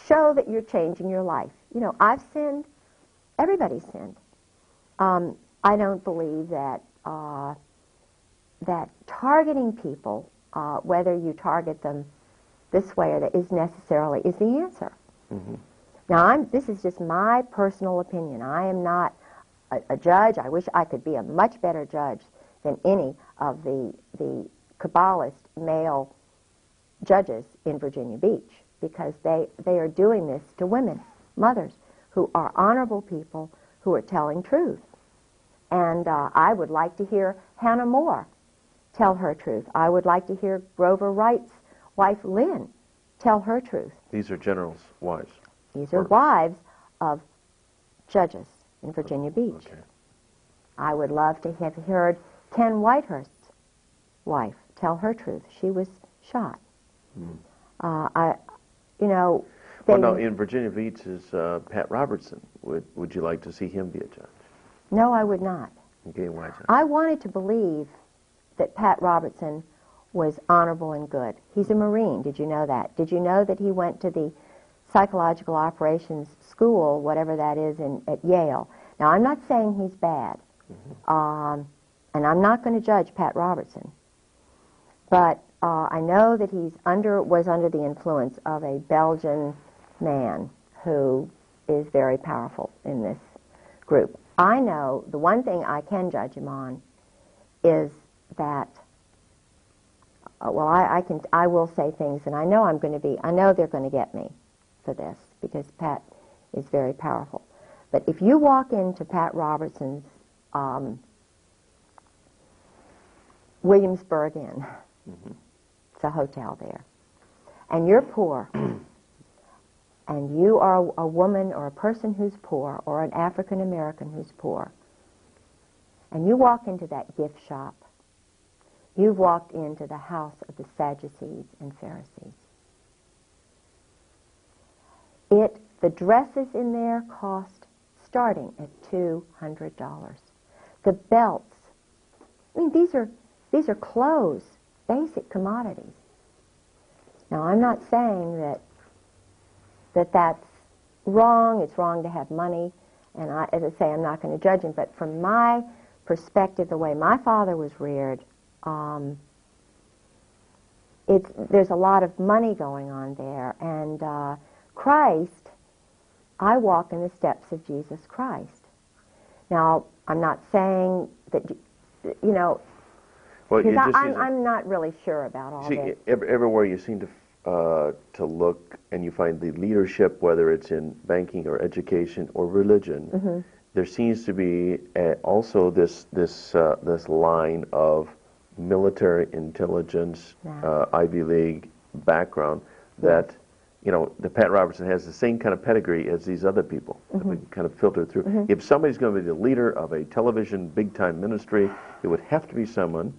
show that you're changing your life. You know, I've sinned. Everybody's sinned. I don't believe that that targeting people, whether you target them this way or that, is the answer. Now, this is just my personal opinion. I am not a judge. I wish I could be a much better judge than any of the Kabbalist male judges in Virginia Beach, because they are doing this to women, mothers, who are honorable people who are telling truth. And I would like to hear Hannah More tell her truth. I would like to hear Grover Wright's wife, Lynn, tell her truth. These are generals' wives. These are wives of judges in Virginia Beach. Okay. I would love to have heard Ken Whitehurst's wife tell her truth. She was shot. You know. Well, no, in Virginia Beach is Pat Robertson. Would you like to see him be a judge? No, I would not. Okay, why is that? I wanted to believe that Pat Robertson was honorable and good. He's a Marine. Did you know that? Did you know that he went to the psychological operations school, whatever that is, at Yale? Now, I'm not saying he's bad, and I'm not going to judge Pat Robertson, but I know that was under the influence of a Belgian man who is very powerful in this group. I know the one thing I can judge him on is that, I will say things, and I know they're going to get me for this, because Pat is very powerful. But if you walk into Pat Robertson's Williamsburg Inn, it's a hotel there, and you're poor, and you are a woman or a person who's poor, or an African American who's poor, and you walk into that gift shop, you've walked into the house of the Sadducees and Pharisees. The dresses in there cost starting at $200. The belts, I mean, these are clothes, basic commodities. Now, I'm not saying that's wrong. It's wrong to have money, and as I say, I'm not going to judge him. But from my perspective, the way my father was reared, there's a lot of money going on there, and Christ. I walk in the steps of Jesus Christ. Now, I'm not saying that, you know, well, I'm not really sure about all this. Everywhere you seem to look, and you find the leadership, whether it's in banking or education or religion, there seems to be also this line of military intelligence, Ivy League background that. You know, the Pat Robertson has the same kind of pedigree as these other people that we kind of filter through. If somebody's going to be the leader of a television big-time ministry, it would have to be someone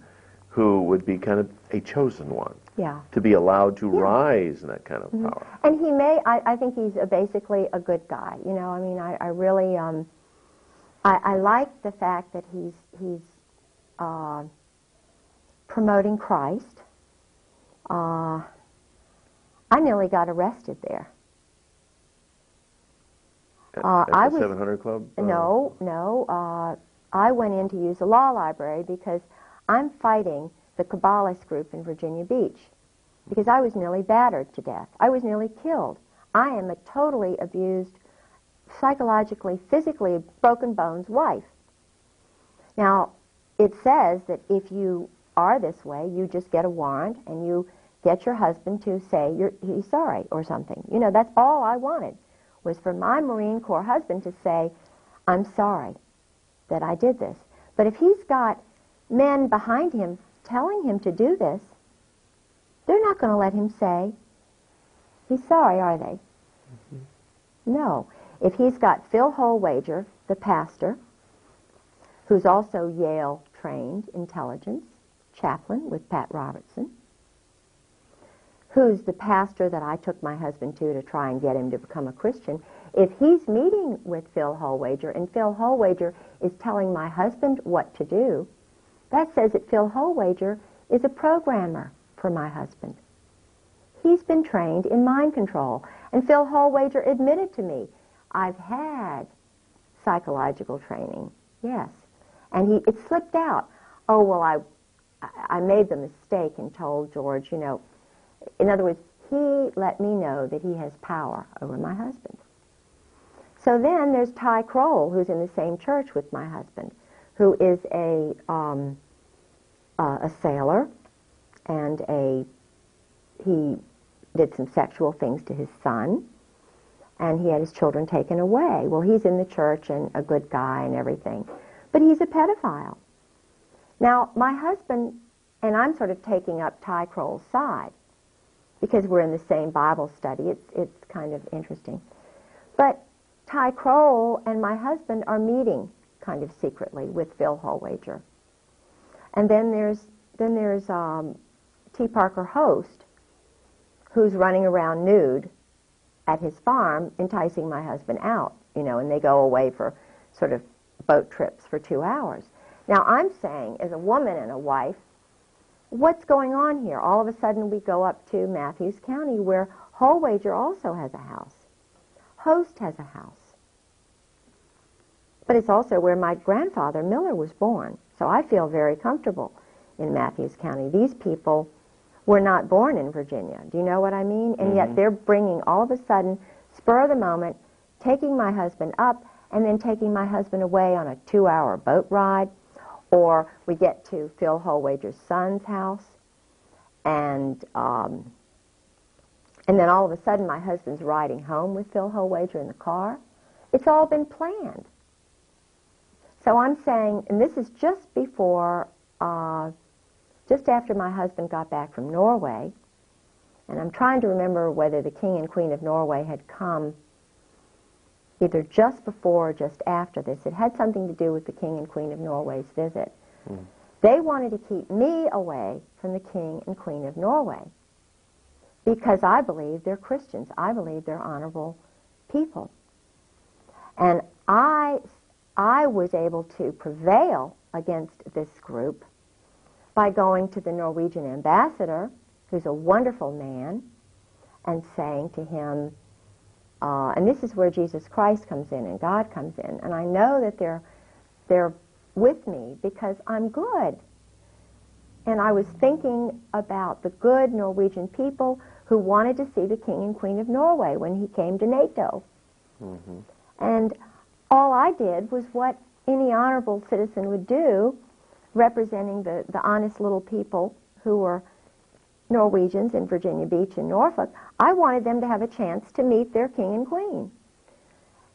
who would be kind of a chosen one. Yeah. To be allowed to rise in that kind of power. And I think he's basically a good guy. You know, I mean, I really, I like the fact that he's promoting Christ. I nearly got arrested there. At the 700 Club? No. I went in to use the law library because I'm fighting the Kabbalist group in Virginia Beach, because I was nearly battered to death. I was nearly killed. I am a totally abused, psychologically, physically broken bones wife. Now, it says that if you are this way, you just get a warrant and you get your husband to say he's sorry or something. You know, that's all I wanted, was for my Marine Corps husband to say, I'm sorry that I did this. But if he's got men behind him telling him to do this, they're not going to let him say he's sorry, are they? No. If he's got Phil Holwager, the pastor, who's also Yale-trained intelligence chaplain with Pat Robertson, who's the pastor that I took my husband to try and get him to become a Christian, if he's meeting with Phil Holwager and Phil Holwager is telling my husband what to do, that says that Phil Holwager is a programmer for my husband. He's been trained in mind control. And Phil Holwager admitted to me, I've had psychological training, yes. And it slipped out. Oh, well, I made the mistake and told George, you know, in other words, he let me know that he has power over my husband. So then there's Ty Kroll, who's in the same church with my husband, who is a sailor, and he did some sexual things to his son, and he had his children taken away. Well, he's in the church and a good guy and everything, but he's a pedophile. Now, my husband, and I'm sort of taking up Ty Kroll's side, because we're in the same Bible study. It's kind of interesting. But Ty Kroll and my husband are meeting kind of secretly with Phil Holwager. And then there's T. Parker Host, who's running around nude at his farm, enticing my husband out, you know, and they go away for sort of boat trips for 2 hours. Now, I'm saying, as a woman and a wife, what's going on here? All of a sudden, we go up to Matthews County, where Holwager also has a house. Host has a house. But it's also where my grandfather, Miller, was born. So I feel very comfortable in Matthews County. These people were not born in Virginia. Do you know what I mean? And yet they're bringing, all of a sudden, spur of the moment, taking my husband up and then taking my husband away on a 2-hour boat ride. Or we get to Phil Holwager's son's house, and then all of a sudden my husband's riding home with Phil Holwager in the car. It's all been planned. So I'm saying, and this is just before, just after my husband got back from Norway, and I'm trying to remember whether the King and Queen of Norway had come either just before or just after this. It had something to do with the King and Queen of Norway's visit. They wanted to keep me away from the King and Queen of Norway because I believe they're Christians. I believe they're honorable people. And I was able to prevail against this group by going to the Norwegian ambassador, who's a wonderful man, and saying to him, and this is where Jesus Christ comes in and God comes in. And I know that they're with me because I'm good. And I was thinking about the good Norwegian people who wanted to see the King and Queen of Norway when he came to NATO. And all I did was what any honorable citizen would do, representing the honest little people who were Norwegians in Virginia Beach and Norfolk. I wanted them to have a chance to meet their king and queen.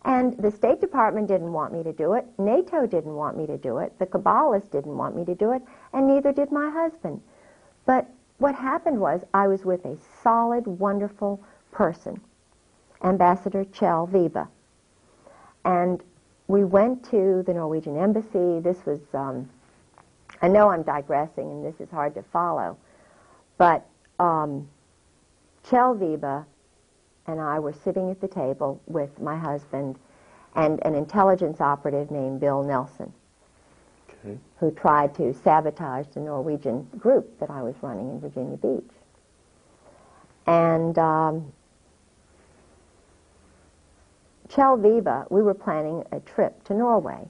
And the State Department didn't want me to do it. NATO didn't want me to do it. The Kabbalists didn't want me to do it. And neither did my husband. But what happened was I was with a solid, wonderful person, Ambassador Kjell Vibe. And we went to the Norwegian embassy. This was, I know I'm digressing and this is hard to follow, but Kjell Vibe and I were sitting at the table with my husband and an intelligence operative named Bill Nelson, who tried to sabotage the Norwegian group that I was running in Virginia Beach. And Kjell Vibe, we were planning a trip to Norway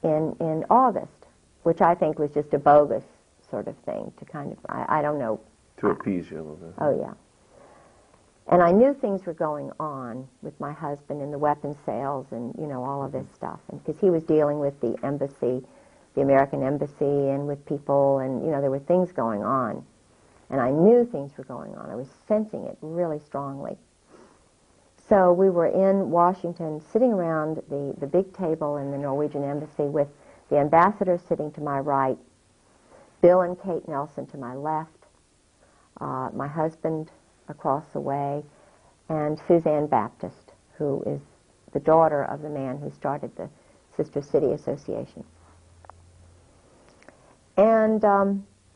in August, which I think was just a bogus sort of thing to kind of, I don't know. To appease you a little bit. Oh, yeah. And I knew things were going on with my husband and the weapons sales and, you know, all of this stuff. And because he was dealing with the embassy, the American embassy, and with people, and, you know, there were things going on. And I knew things were going on. I was sensing it really strongly. So we were in Washington, sitting around the big table in the Norwegian embassy with the ambassador sitting to my right, Bill and Kate Nelson to my left, my husband across the way, and Suzanne Baptist, who is the daughter of the man who started the Sister City Association. And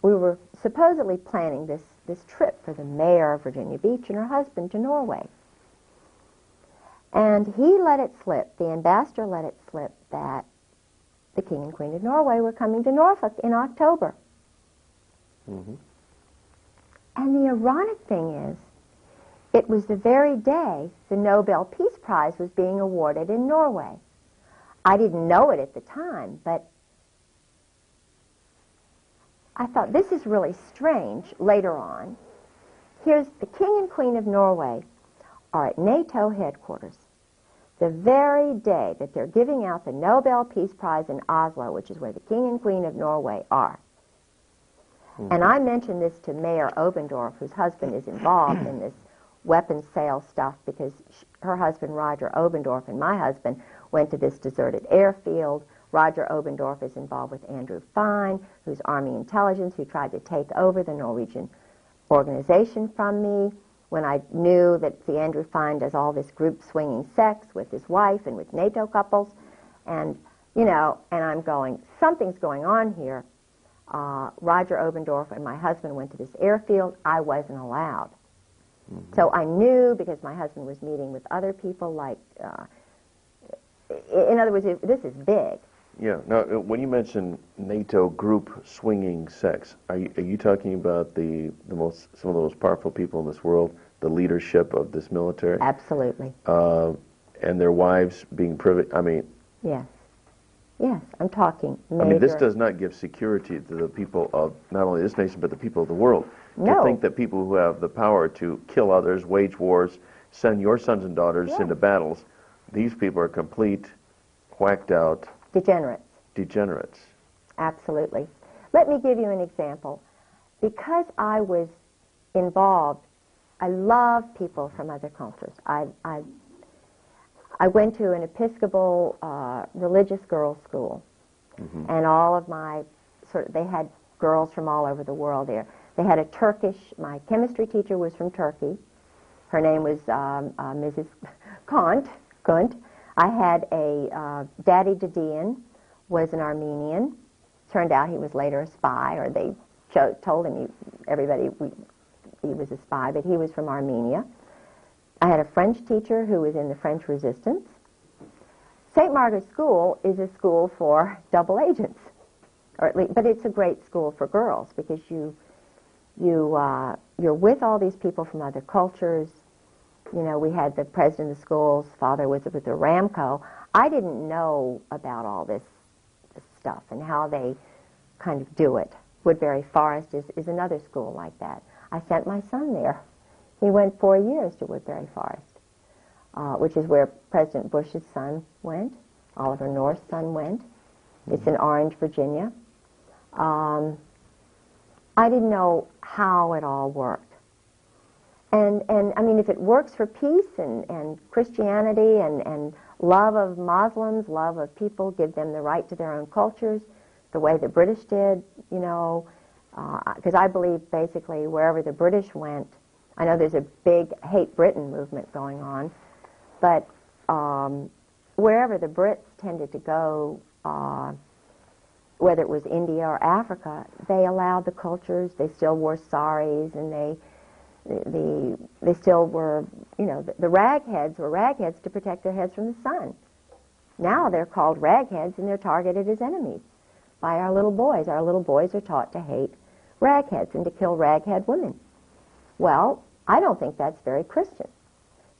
we were supposedly planning this trip for the mayor of Virginia Beach and her husband to Norway. And he let it slip, the ambassador let it slip, that the King and Queen of Norway were coming to Norfolk in October. Mm-hmm. And the ironic thing is, it was the very day the Nobel Peace Prize was being awarded in Norway. I didn't know it at the time, but I thought, this is really strange later on. Here's the King and Queen of Norway are at NATO headquarters the very day that they're giving out the Nobel Peace Prize in Oslo, which is where the King and Queen of Norway are. Mm-hmm. And I mentioned this to Mayor Obendorf, whose husband is involved in this weapons sales stuff, because her husband, Roger Obendorf, and my husband went to this deserted airfield. Roger Obendorf is involved with Andrew Fine, who's Army intelligence, who tried to take over the Norwegian organization from me. When I knew that the Andrew Fine does all this group swinging sex with his wife and with NATO couples, and, you know, and I'm going, something's going on here. Roger Obendorf and my husband went to this airfield. I wasn't allowed. Mm-hmm. So I knew, because my husband was meeting with other people, like, in other words, this is big. Yeah. Now, when you mention NATO group swinging sex, are you talking about some of the most powerful people in this world, the leadership of this military? Absolutely. And their wives being privy? I mean. Yes. Yes, I'm talking major. I mean, this does not give security to the people of not only this nation, but the people of the world. No. To think that people who have the power to kill others, wage wars, send your sons and daughters into battles, these people are complete, whacked out degenerates. Absolutely. Let me give you an example. Because I was involved, I love people from other cultures. I went to an Episcopal religious girls' school, mm-hmm. and all of my they had girls from all over the world there. They had a Turkish. My chemistry teacher was from Turkey. Her name was Mrs. Kunt. I had a Daddy Didion was an Armenian. Turned out he was later a spy, or they told him he was a spy, but he was from Armenia. I had a French teacher who was in the French Resistance. St. Margaret's School is a school for double agents, or at least, but it's a great school for girls, because you're with all these people from other cultures. You know, we had the president of the school's father was with the Ramco. I didn't know about all this stuff and how they kind of do it. Woodbury Forest is another school like that. I sent my son there. He went 4 years to Woodbury Forest, which is where President Bush's son went, Oliver North's son went. It's in Orange, Virginia. I didn't know how it all worked. And I mean, if it works for peace and Christianity and love of Muslims, love of people, give them the right to their own cultures, the way the British did, you know, because I believe basically wherever the British went, I know there's a big hate Britain movement going on, but wherever the Brits tended to go, whether it was India or Africa, they allowed the cultures. They still wore saris, and they still were, you know, the ragheads were ragheads to protect their heads from the sun. Now they're called ragheads, and they're targeted as enemies by our little boys. Our little boys are taught to hate ragheads and to kill raghead women. Well, I don't think that's very Christian.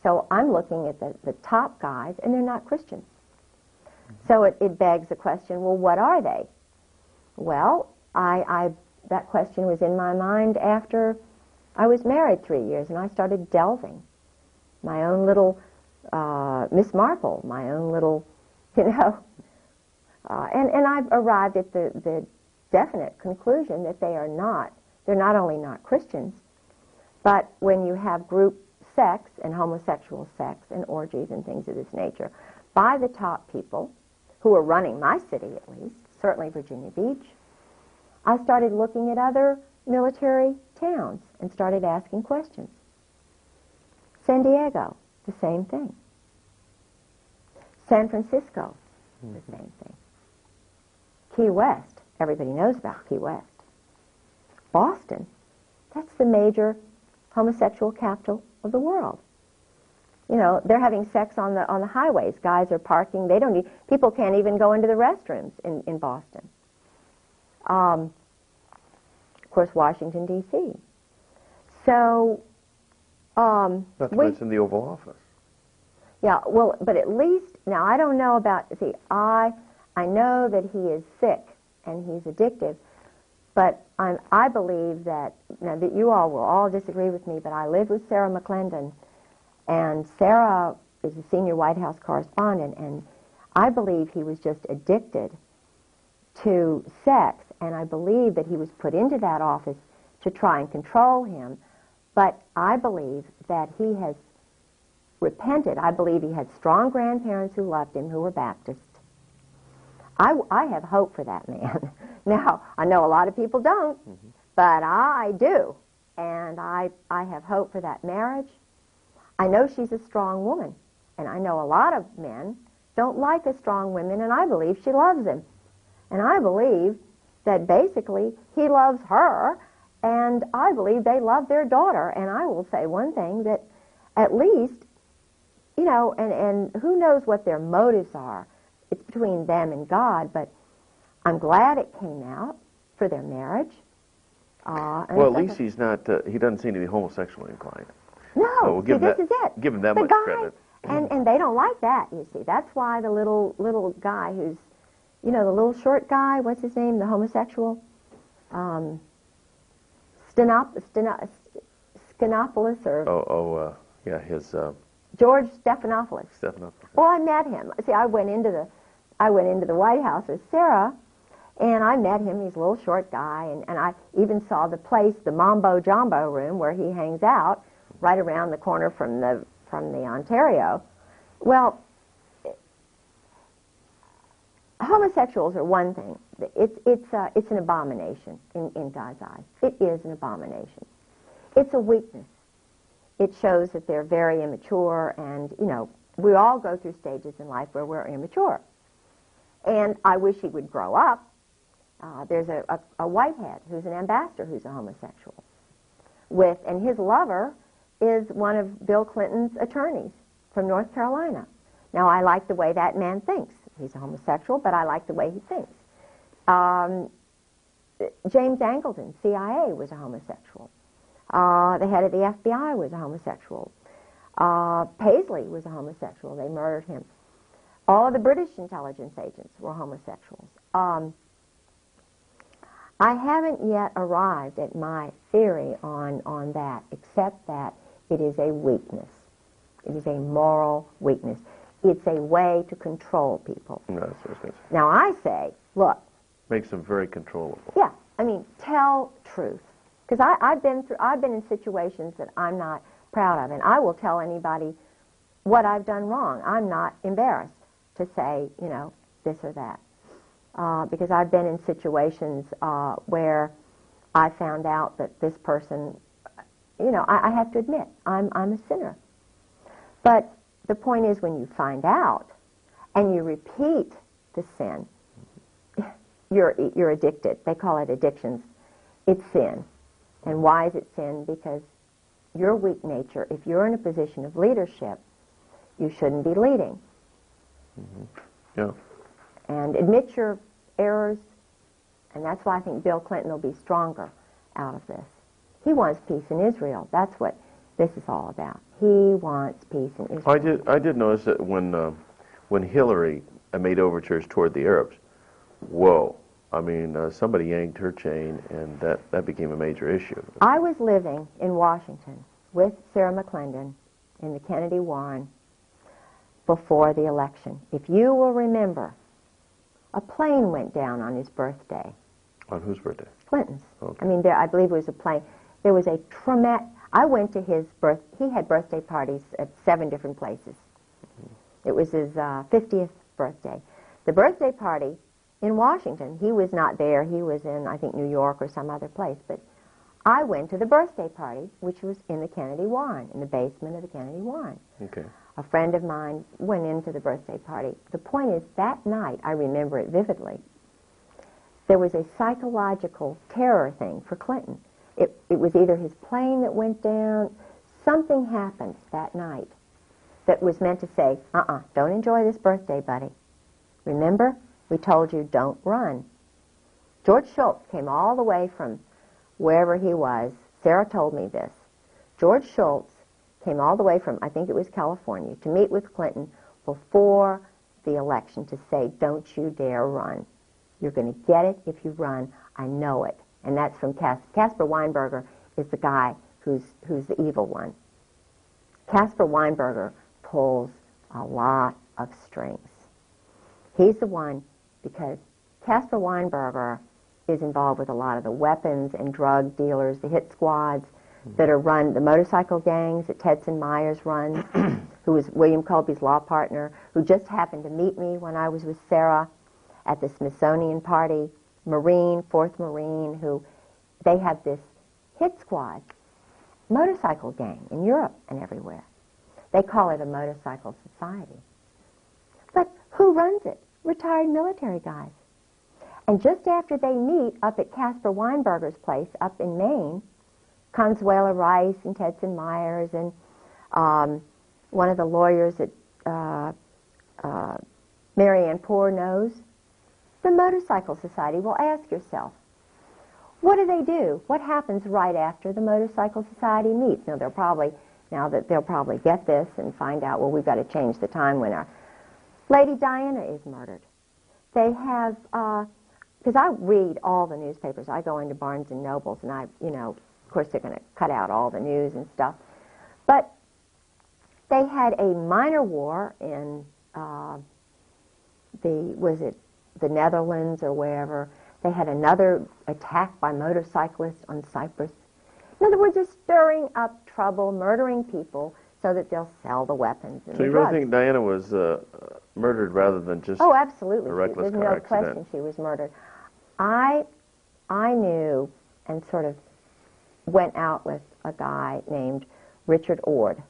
So I'm looking at the top guys, and they're not Christians. So it begs the question, well, what are they? Well, that question was in my mind after I was married 3 years, and I started delving. My own little Miss Marple, my own little, you know. And I've arrived at the definite conclusion that they're not only not Christians, but when you have group sex and homosexual sex and orgies and things of this nature by the top people who are running my city, at least, certainly Virginia Beach. I started looking at other military towns and started asking questions. San Diego, the same thing. San Francisco, the same thing. Key West, everybody knows about Key West. Boston, that's the major homosexual capital of the world. You know, they're having sex on the highways. Guys are parking. People can't even go into the restrooms in Boston. Of course, Washington, D.C. So, not to mention the Oval Office. Yeah, well, but at least, now I don't know about, see, I know that he is sick and he's addictive, but I believe that, now that you all will all disagree with me, but I lived with Sarah McClendon, and Sarah is a senior White House correspondent, and I believe he was just addicted to sex, and I believe that he was put into that office to try and control him, but I believe that he has repented. I believe he had strong grandparents who loved him, who were Baptist. I have hope for that man. Now, I know a lot of people don't, but I do, and I have hope for that marriage. I know she's a strong woman, and I know a lot of men don't like a strong woman, and I believe she loves him. And I believe that basically he loves her, and I believe they love their daughter. And I will say one thing, that at least, you know, and who knows what their motives are. It's between them and God, but I'm glad it came out for their marriage. Well, at least he's not, he doesn't seem to be homosexually inclined. No, So we'll give this that, is it. Give him that the much guy, credit. And they don't like that, you see. That's why the little guy who's, you know, the little short guy, what's his name, the homosexual? Stephanopoulos or... yeah, his... George Stephanopoulos. Stephanopoulos. Well, I met him. See, I went into the White House with Sarah, and I met him. He's a little short guy, and I even saw the place, the Mambo Jumbo room, where he hangs out, right around the corner from the Ontario. Well, homosexuals are one thing. It's an abomination in God's eyes. It is an abomination. It's a weakness. It shows that they're very immature, and, you know, we all go through stages in life where we're immature. And I wish he would grow up. There's a whitehead who's an ambassador who's a homosexual. And his lover is one of Bill Clinton's attorneys from North Carolina. Now, I like the way that man thinks. He's a homosexual, but I like the way he thinks. James Angleton, CIA, was a homosexual. The head of the FBI was a homosexual. Paisley was a homosexual. They murdered him. All of the British intelligence agents were homosexuals. I haven't yet arrived at my theory on that, except that it is a weakness. It is a moral weakness. It's a way to control people. No, that's what I was going to say. Now, I say, look. Makes them very controllable. Yeah, I mean, tell truth. Because I've been in situations that I'm not proud of, and I will tell anybody what I've done wrong. I'm not embarrassed to say, you know, this or that. Because I've been in situations where I found out that this person, you know, I have to admit, I'm a sinner. But the point is, when you find out and you repeat the sin, you're addicted. They call it addictions. It's sin. And why is it sin? Because your weak nature, if you're in a position of leadership, you shouldn't be leading. Mm-hmm. Yeah. And admit your errors, and that's why I think Bill Clinton will be stronger out of this. He wants peace in Israel. That's what this is all about. He wants peace in Israel. I did notice that when Hillary made overtures toward the Arabs, whoa. I mean, somebody yanked her chain, and that became a major issue. I was living in Washington with Sarah McClendon in the Kennedy Warren before the election. If you will remember, a plane went down on his birthday. On whose birthday? Clinton's. Okay. I mean, I believe it was a plane. There was a traumatic... I went to his he had birthday parties at 7 different places. It was his 50th birthday. The birthday party in Washington. He was not there. He was in, I think, New York or some other place. But I went to the birthday party, which was in the Kennedy Warren, in the basement of the Kennedy Warren. Okay. A friend of mine went into the birthday party. The point is, that night, I remember it vividly, there was a psychological terror thing for Clinton. It was either his plane that went down, something happened that night that was meant to say, don't enjoy this birthday, buddy. Remember, we told you don't run. George Shultz came all the way from wherever he was. Sarah told me this. George Shultz came all the way from, I think it was California, to meet with Clinton before the election to say, don't you dare run. You're going to get it if you run. I know it. And that's from Caspar Weinberger is the guy who's the evil one. Caspar Weinberger pulls a lot of strings. He's the one because Caspar Weinberger is involved with a lot of the weapons and drug dealers, the hit squads that are run, the motorcycle gangs that Tedson Myers runs, who was William Colby's law partner, who just happened to meet me when I was with Sarah at the Smithsonian party, Marine, 4th Marine, who they have this hit squad, motorcycle gang in Europe and everywhere. They call it a motorcycle society. But who runs it? Retired military guys. And just after they meet up at Caspar Weinberger's place up in Maine, Consuela Rice and Tedson Myers and one of the lawyers that Marianne Poore knows, the Motorcycle Society. Well, ask yourself, what do? What happens right after the Motorcycle Society meets? Now they'll probably get this and find out, well, we've got to change the time when our Lady Diana is murdered. They have, because I read all the newspapers. I go into Barnes and Nobles, and of course they're going to cut out all the news and stuff. But they had a minor war in the Netherlands or wherever. They had another attack by motorcyclists on Cyprus. In other words, they're stirring up trouble, murdering people so that they'll sell the weapons and So the you drugs. really think Diana was murdered rather than just Oh, absolutely. a reckless There's car no accident? question she was murdered. I knew and sort of went out with a guy named Richard Ord.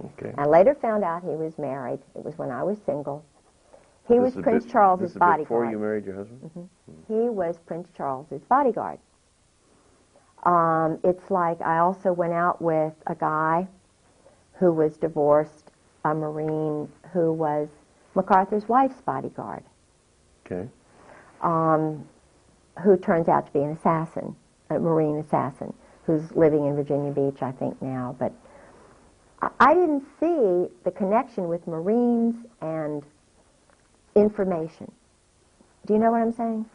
Okay. I later found out he was married. It was when I was single. He was Prince Charles's bodyguard. Before you married your husband? Mm-hmm. He was Prince Charles's bodyguard. It's like I also went out with a guy who was divorced, a Marine who was MacArthur's wife's bodyguard. Okay. Who turns out to be an assassin, a Marine assassin, who's living in Virginia Beach, I think, now. But I didn't see the connection with Marines and information. Do you know what I'm saying?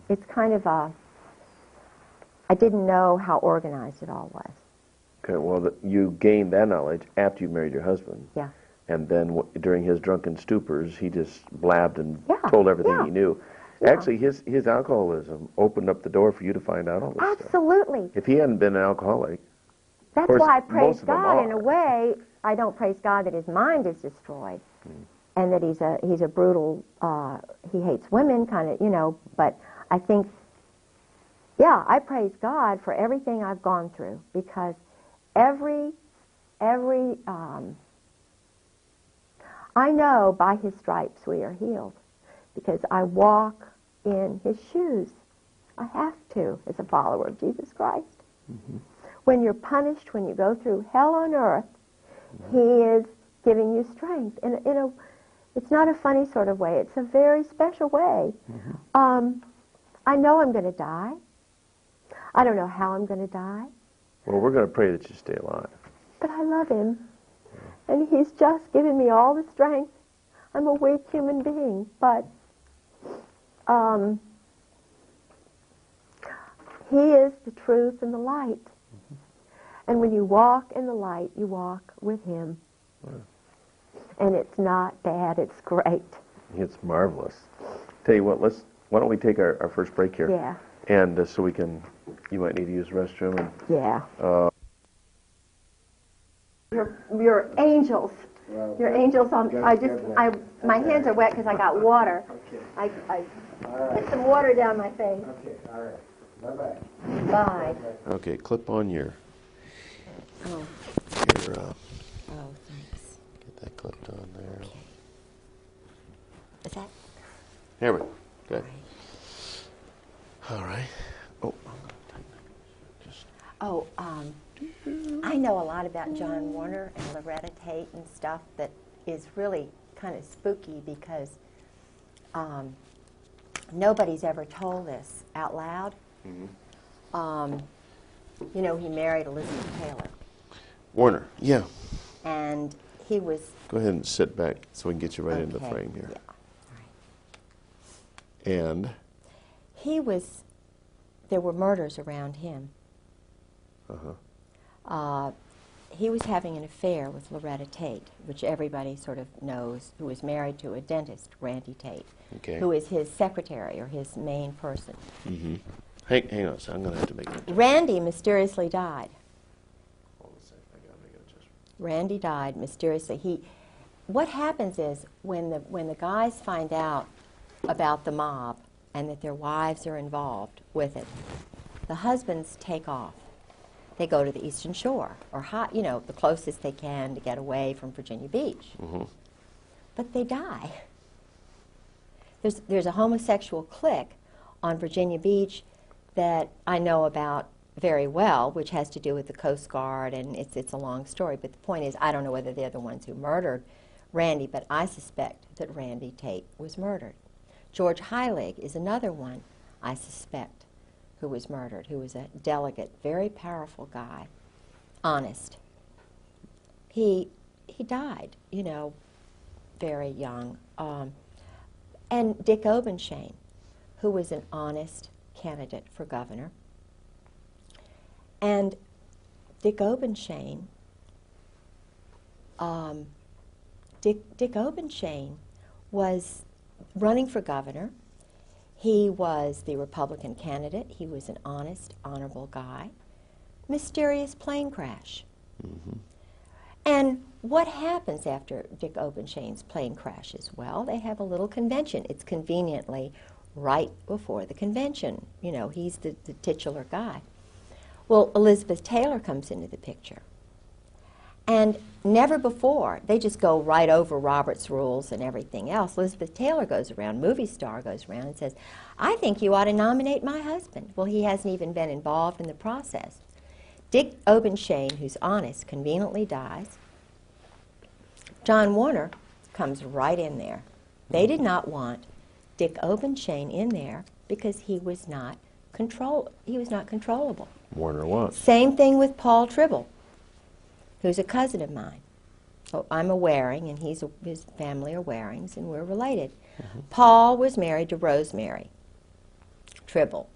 It's kind of I didn't know how organized it all was. Okay, well, you gained that knowledge after you married your husband. Yeah. And then during his drunken stupors, he just blabbed and Yeah, told everything yeah. he knew. Yeah. Actually, his alcoholism opened up the door for you to find out all this stuff. Absolutely. If he hadn't been an alcoholic, That's course, why I praise most of them God in a are. way. I don't praise God that his mind is destroyed and that he's a brutal, he hates women kind of, but I think, yeah, I praise God for everything I've gone through because every I know by his stripes we are healed because I walk in his shoes. I have to as a follower of Jesus Christ. Mm-hmm. When you're punished, when you go through hell on earth, he is giving you strength. It's not a funny sort of way. It's a very special way. Mm-hmm. I know I'm going to die. I don't know how I'm going to die. well, we're going to pray that you stay alive. But I love him. And he's just given me all the strength. I'm a weak human being, but he is the truth and the light. Mm-hmm. And when you walk in the light, you walk with him. Wow. And it's not bad, it's great. It's marvelous. Tell you what, why don't we take our first break here? Yeah. And so you might need to use the restroom. And, yeah. You're angels. Well, Your angel's on. Good, I good, just, good. my hands are wet because I got water. Okay. I All right. put some water down my face. Okay, all right. Bye-bye. Bye. Okay, clip on your, Oh, your thanks. get that clipped on there. Okay. Is that? Here we go. Good. Right. All right. Oh, I'm gonna tighten that. Just Oh, I know a lot about John Warner and Loretta Tate and stuff that is really kind of spooky because nobody's ever told this out loud. You know, he married Elizabeth Taylor, Warner. Yeah. and he was Go ahead and sit back so we can get you right in the okay, frame here. Yeah. All right. And He was. There were murders around him. He was having an affair with Loretta Tate, which everybody sort of knows, who was married to a dentist, Randy Tate, okay. who is his secretary or his main person. Mm-hmm. Hang on a second. I'm gonna have to make an adjustment. Randy mysteriously died. Hold on a second. I gotta make an adjustment. Randy died mysteriously. What happens is when the guys find out about the mob and that their wives are involved with it, the husbands take off. They go to the Eastern Shore or the closest they can to get away from Virginia Beach. Mm-hmm. But they die. There's a homosexual clique on Virginia Beach that I know about very well, which has to do with the Coast Guard, and it's a long story. But the point is, I don't know whether they're the ones who murdered Randy, but I suspect that Randy Tate was murdered. George Heilig is another one I suspect who was murdered, who was a delegate, very powerful guy, honest. He died, very young. And Dick Obenshain, who was an honest candidate for governor. And Dick Obenshain, Dick Obenshain was running for governor. He was the Republican candidate. He was an honest, honorable guy. Mysterious plane crash. Mm-hmm. And what happens after Dick Obenshain's plane crashes? Well, they have a little convention. It's conveniently right before the convention. He's the titular guy. Well, Elizabeth Taylor comes into the picture. And never before, they just go right over Robert's rules and everything else. Elizabeth Taylor goes around, movie star goes around and says, I think you ought to nominate my husband. Well, he hasn't even been involved in the process. Dick Obenshain, who's honest, conveniently dies. John Warner comes right in there. They did not want Dick Obenshain in there because he was not controllable. Warner was. Same thing with Paul Tribble, who's a cousin of mine. So I'm a Waring, and his family are Warings, and we're related. Mm-hmm. Paul was married to Rosemary Tribble.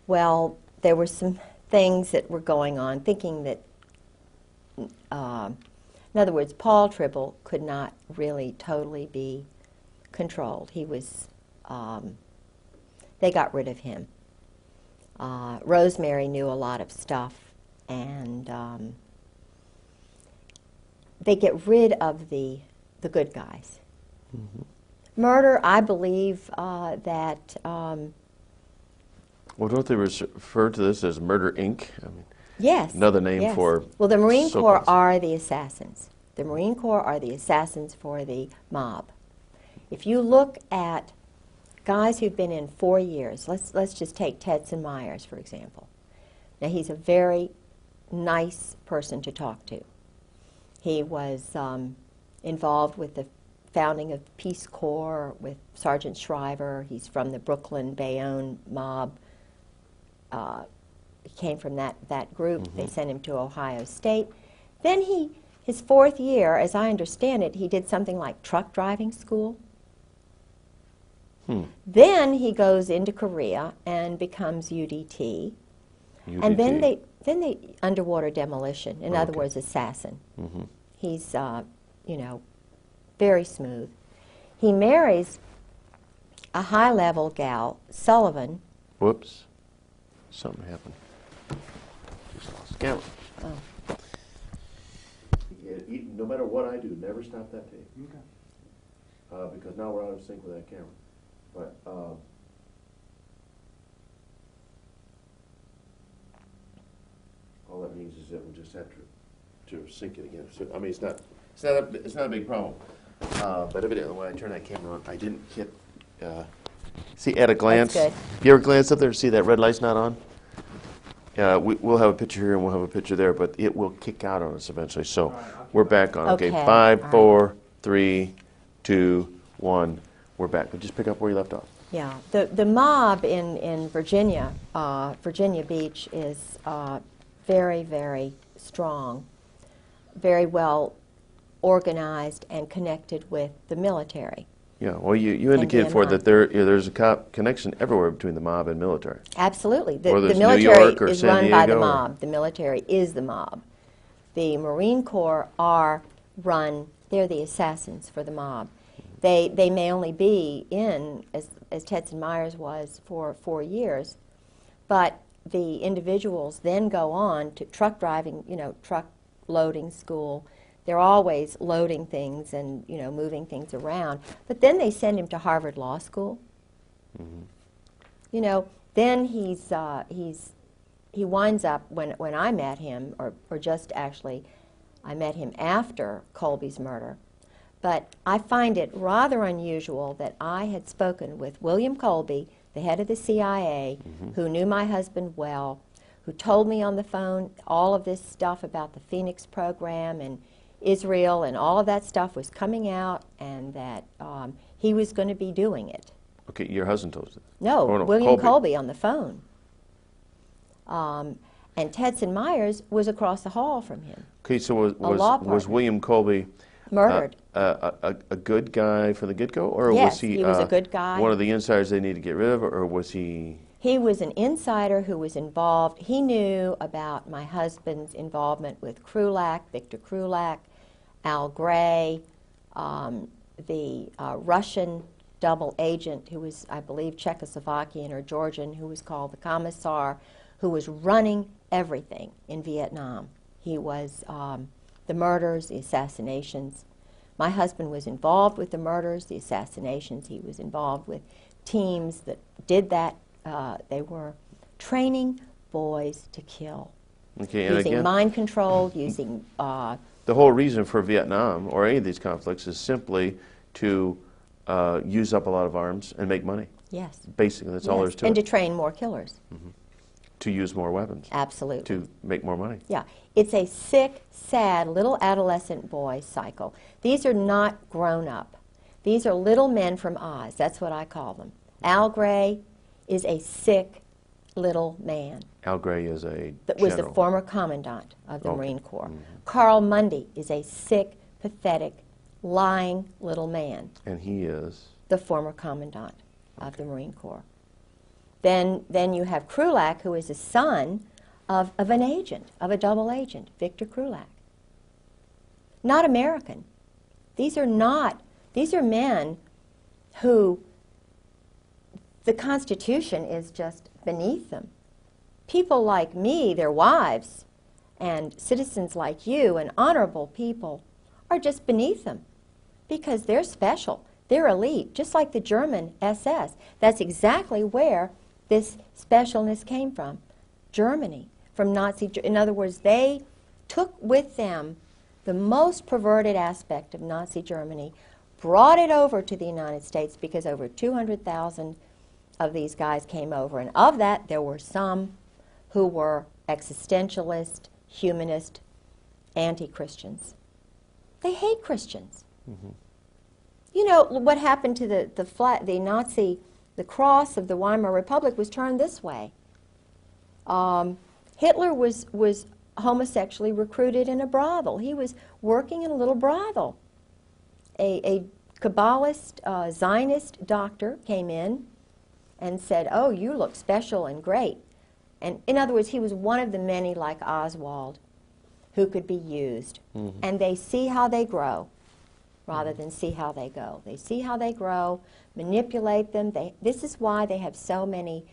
Well, there were some things that were going on, thinking that, in other words, Paul Tribble could not really totally be controlled. He was, they got rid of him. Rosemary knew a lot of stuff, and they get rid of the good guys. Mm-hmm. Murder, I believe that... well, don't they refer to this as Murder, Inc.? I mean, yes. Another name for... Well, the Marine Corps so-called- are the assassins. The Marine Corps are the assassins for the mob. If you look at guys who've been in 4 years, let's just take Tedson Myers, for example. Now, he's a very nice person to talk to. He was involved with the founding of Peace Corps with Sergeant Shriver. He's from the Brooklyn Bayonne mob. He came from that group. Mm-hmm. They sent him to Ohio State. Then his 4th year, as I understand it, he did something like truck driving school. Then he goes into Korea and becomes UDT. And then they underwater demolition. In other words, assassin. Mm-hmm. He's, very smooth. He marries a high-level gal, Sullivan. Whoops. Something happened. Just lost the camera. Oh. Yeah, no matter what I do, never stop that tape. Okay. Because now we're out of sync with that camera. But all that means is that we just have to sync it again. So I mean, it's not a big problem. But evidently, when I turned that camera on, I didn't hit. See, at a glance, That's you ever glance up there to see that red light's not on? We'll have a picture here and we'll have a picture there, but it will kick out on us eventually. So we're back on. Okay, Okay. 5, All 4, 3, 2, 1. We're back. But just pick up where you left off. Yeah, the mob in Virginia, Virginia Beach, is very, very strong, very well organized and connected with the military. Yeah, well, you indicated before that there's a connection everywhere between the mob and military. Absolutely. The Whether it's New military York or is San run by the Diego or- mob. The military is the mob. The Marine Corps are run, they're the assassins for the mob. They may only be in, as Tetson Myers was, for 4 years, but the individuals then go on to truck driving, truck loading school. They're always loading things and, moving things around. But then they send him to Harvard Law School. Then he winds up, when I met him, or just actually, I met him after Colby's murder. But I find it rather unusual that I had spoken with William Colby, the head of the CIA, who knew my husband well, who told me on the phone all of this stuff about the Phoenix program and Israel, and all of that stuff was coming out, and that he was going to be doing it. Okay, your husband told you. No, Oh, no, William Colby on the phone. And Tetson Myers was across the hall from him. Okay, so law was partner. William Colby Murdered. a good guy from the get-go, or Yes, was he, he was a good guy. one of the insiders they need to get rid of, or was he? He was an insider who was involved. He knew about my husband's involvement with Krulak, Victor Krulak, Al Gray, the Russian double agent who was, I believe, Czechoslovakian or Georgian, who was called the Commissar, who was running everything in Vietnam. He was the murders, the assassinations. My husband was involved with the murders, the assassinations. He was involved with teams that did that. They were training boys to kill, Okay, and using again, mind control, using the whole reason for Vietnam or any of these conflicts is simply to use up a lot of arms and make money. yes, Basically, that's all there is to and it. to train more killers. To use more weapons. Absolutely. To make more money. Yeah, it's a sick, sad little adolescent boy cycle. These are not grown up. These are little men from Oz. That's what I call them. Al Gray is a sick little man. Al Gray is a That was the general. former commandant of the Okay. Marine Corps. Carl Mundy is a sick, pathetic, lying little man. And he is? The former commandant of the Marine Corps. Then you have Krulak, who is a son of an agent, of a double agent, Victor Krulak. Not American. These are men who the Constitution is just beneath them. People like me, their wives, and citizens like you and honorable people are just beneath them because they're special. They're elite, just like the German SS. That's exactly where this specialness came from. Germany, from Nazi. In other words, they took with them the most perverted aspect of Nazi Germany, brought it over to the United States because over 200,000 of these guys came over. And of that, there were some who were existentialist, humanist, anti-Christians. They hate Christians. You know, what happened to the Nazi, the cross of the Weimar Republic was turned this way. Hitler was homosexually recruited in a brothel. He was working in a little brothel. A Kabbalist, Zionist doctor came in and said, "Oh, you look special and great." And in other words, he was one of the many like Oswald who could be used. And they see how they grow rather than see how they go. They see how they grow, manipulate them. This is why they have so many,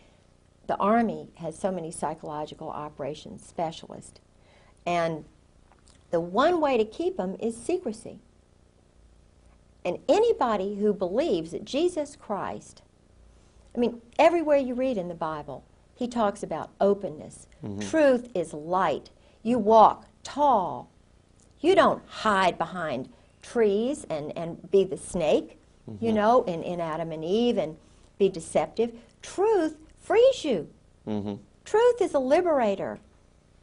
the Army has so many psychological operations specialists. And the one way to keep them is secrecy. And anybody who believes that Jesus Christ, I mean, everywhere you read in the Bible, he talks about openness. Truth is light. You walk tall. You don't hide behind trees and be the snake, you know, in Adam and Eve and be deceptive. Truth frees you. Truth is a liberator.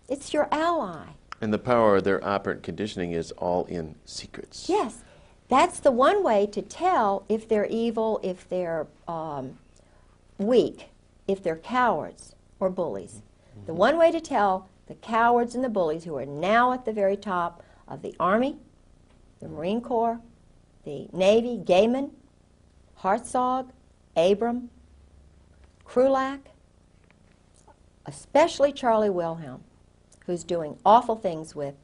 It's your ally. And the power of their operant conditioning is all in secrets. Yes. That's the one way to tell if they're evil, if they're weak, if they're cowards or bullies. The one way to tell the cowards and the bullies who are now at the very top of the Army, the Marine Corps, the Navy, Gaiman, Hartzog, Abram, Krulak, especially Charlie Wilhelm, who's doing awful things with,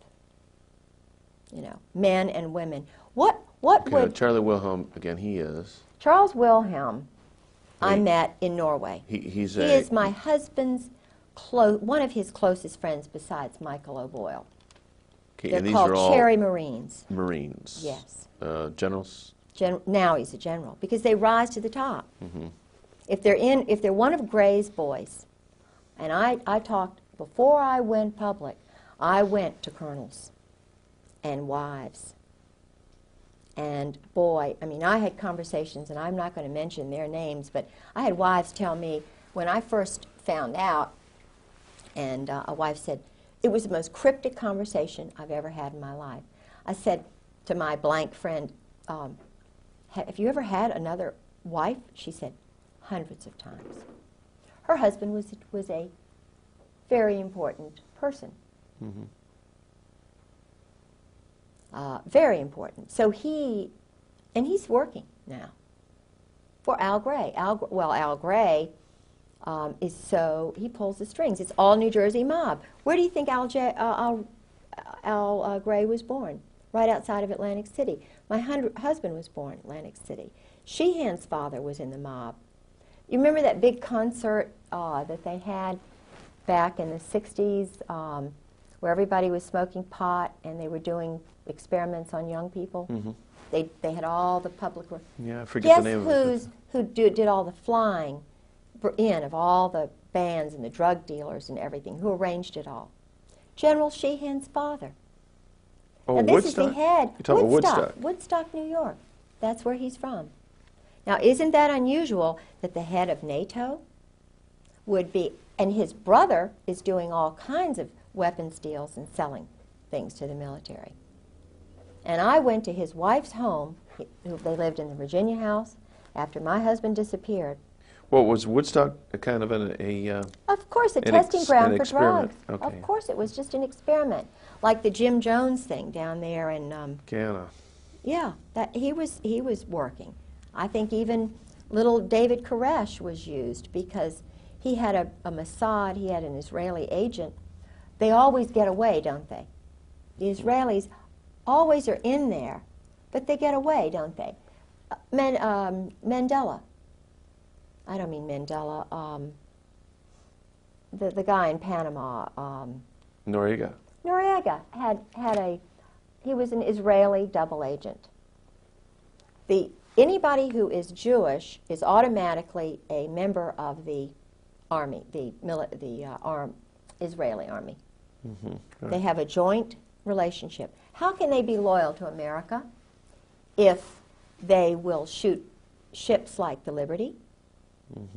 you know, men and women. What would Charlie Wilhelm, again, he is? Charles Wilhelm, I met in Norway. He is my husband's one of his closest friends besides Michael O'Boyle. Okay, They're and these called are all Cherry Marines. Marines. Yes. Generals? Now he's a general because they rise to the top. If they're one of Gray's boys, and I talked before I went public, I went to colonels and wives. And boy, I mean, I had conversations, and I'm not going to mention their names, but I had wives tell me when I first found out, and a wife said, it was the most cryptic conversation I've ever had in my life. I said to my blank friend, have you ever had another wife? She said, hundreds of times. Her husband was a very important person. Very important. So he's working now for Al Gray. Al Gray he pulls the strings. It's all New Jersey mob. Where do you think Al Gray was born? Right outside of Atlantic City. My husband was born in Atlantic City. Sheehan's father was in the mob. You remember that big concert that they had back in the 60s where everybody was smoking pot and they were doing experiments on young people? They had all the public... Yeah, I forget the name of it. Guess who did all the flying in of all the bands and the drug dealers and everything? Who arranged it all? General Sheehan's father. Oh, now, this Woodstock? is the head. You're talking about Woodstock. Woodstock, New York. That's where he's from. Now, isn't that unusual that the head of NATO would be... And his brother is doing all kinds of weapons deals and selling things to the military. And I went to his wife's home. They lived in the Virginia house after my husband disappeared. Well, was Woodstock a kind of Of course, a testing ground for drugs. Okay. Of course, it was just an experiment, like the Jim Jones thing down there in Guyana? Yeah, that he was working. I think even little David Koresh was used because he had a Mossad. He had an Israeli agent. They always get away, don't they? The Israelis always are in there, but they get away, don't they? Mandela. I don't mean Mandela. The guy in Panama. Noriega. Noriega he was an Israeli double agent. Anybody who is Jewish is automatically a member of the army, the Israeli army. Right. They have a joint relationship. How can they be loyal to America if they will shoot ships like the Liberty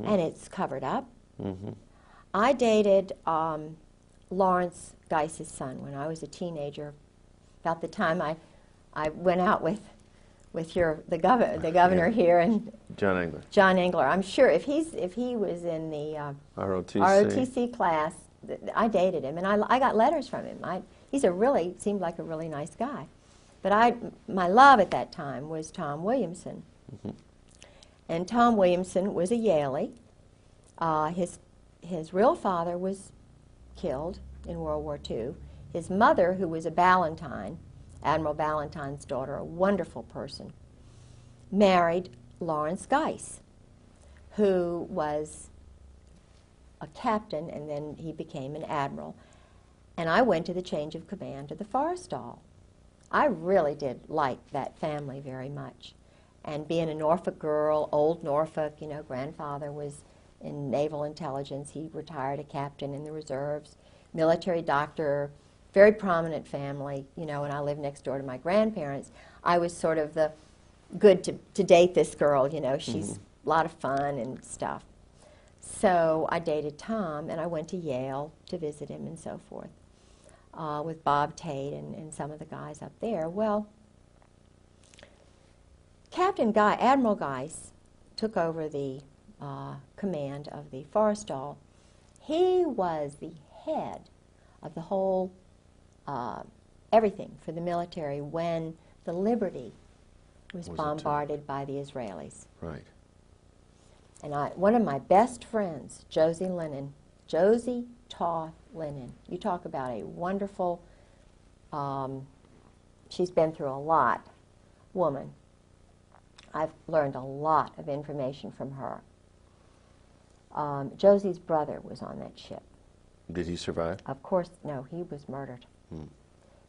and it's covered up? I dated Lawrence Geis's son when I was a teenager. About the time I went out with the governor here and John Engler. I'm sure if he was in the ROTC class, I dated him and I got letters from him. Seemed like a really nice guy. But my love at that time was Tom Williamson. And Tom Williamson was a Yalie. His real father was killed in World War II. His mother, who was a Ballantyne, Admiral Ballantyne's daughter, a wonderful person, married Lawrence Geis, who was a captain, and then he became an admiral. And I went to the change of command of the Forestall. I really did like that family very much. And being a Norfolk girl, old Norfolk, you know, grandfather was in naval intelligence. He retired a captain in the reserves, military doctor, very prominent family, you know, and I lived next door to my grandparents. I was sort of the good to date this girl, you know. She's a lot of fun and stuff. So I dated Tom, and I went to Yale to visit him and so forth, with Bob Tate and some of the guys up there. Well, Admiral Geiss took over the command of the Forestall. He was the head of the whole everything for the military when the Liberty was bombarded by the Israelis. Right. And one of my best friends, Josie Toth Lennon, you talk about a wonderful, she's been through a lot, woman. I've learned a lot of information from her. Josie's brother was on that ship. Did he survive? Of course, no, he was murdered.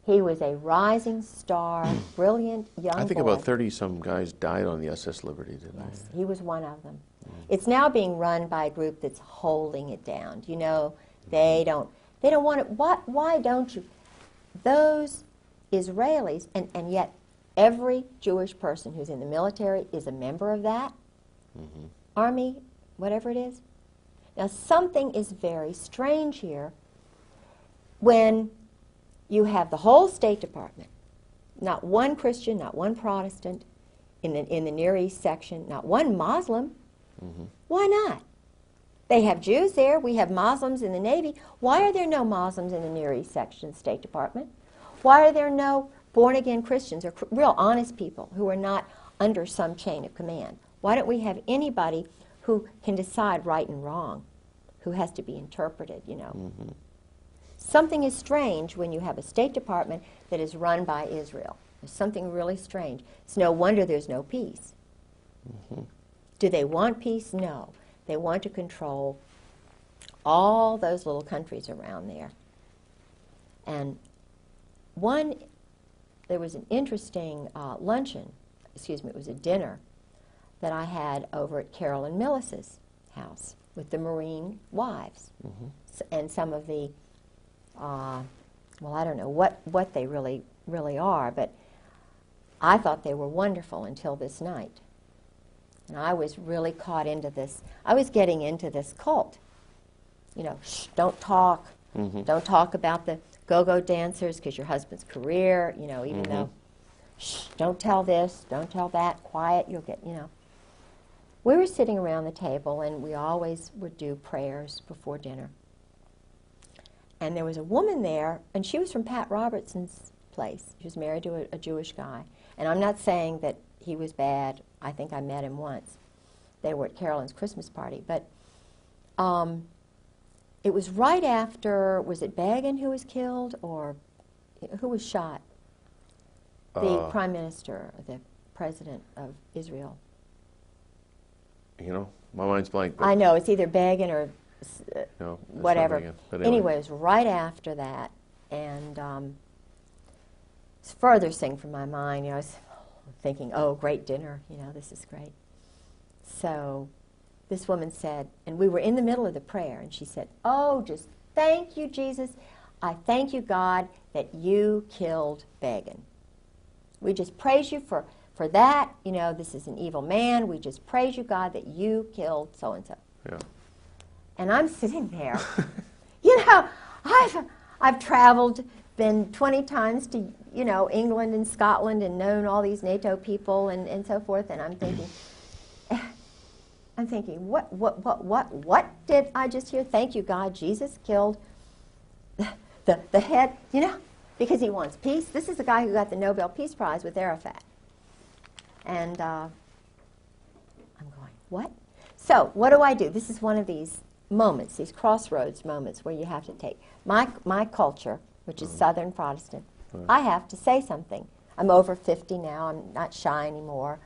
He was a rising star, brilliant young boy. I think about 30-some guys died on the SS Liberty, didn't Yes, he was one of them. It's now being run by a group that's holding it down. You know, they don't want it. Why don't you? Those Israelis, and yet every Jewish person who's in the military is a member of that army, whatever it is. Now, something is very strange here when you have the whole State Department, not one Christian, not one Protestant in the Near East section, not one Muslim. Why not? They have Jews there. We have Muslims in the Navy. Why are there no Muslims in the Near East section of the State Department? Why are there no born-again Christians or real honest people who are not under some chain of command? Why don't we have anybody who can decide right and wrong, who has to be interpreted, you know? Something is strange when you have a State Department that is run by Israel. There's something really strange. It's no wonder there's no peace. Do they want peace? No. They want to control all those little countries around there. And there was an interesting luncheon, it was a dinner, that I had over at Carolyn Millis's house with the Marine wives and some of the, well, I don't know what they really are, but I thought they were wonderful until this night. And I was really caught into this. I was getting into this cult. You know, shh, don't talk. Don't talk about the go-go dancers because your husband's career, you know, even though, shh, don't tell this, don't tell that, quiet, you'll get, you know. We were sitting around the table, and we always would do prayers before dinner. And there was a woman there, and she was from Pat Robertson's place. She was married to a Jewish guy. And I'm not saying that he was bad. I think I met him once. They were at Carolyn's Christmas party. But it was right after, was it Begin who was killed, or who was shot? The prime minister, the president of Israel. You know, my mind's blank. I know, it's either Begin or no, whatever. Anyway, it was right after that. And it's the furthest thing from my mind. You know, I was thinking, oh, great dinner, you know, this is great. So this woman said, and we were in the middle of the prayer, and she said, oh, just thank you, Jesus. I thank you, God, that you killed Begin. We just praise you for that. You know, this is an evil man. We just praise you, God, that you killed so-and-so. Yeah. And I'm sitting there. You know, I've traveled, been 20 times to, you know, England and Scotland and known all these NATO people and so forth, and I'm thinking, what did I just hear? Thank you, God, Jesus killed the head, you know, because he wants peace. This is the guy who got the Nobel Peace Prize with Arafat. And I'm going, what? So what do? This is one of these moments, these crossroads moments where you have to take my culture, which is Southern Protestant. I have to say something. I'm over 50 now. I'm not shy anymore.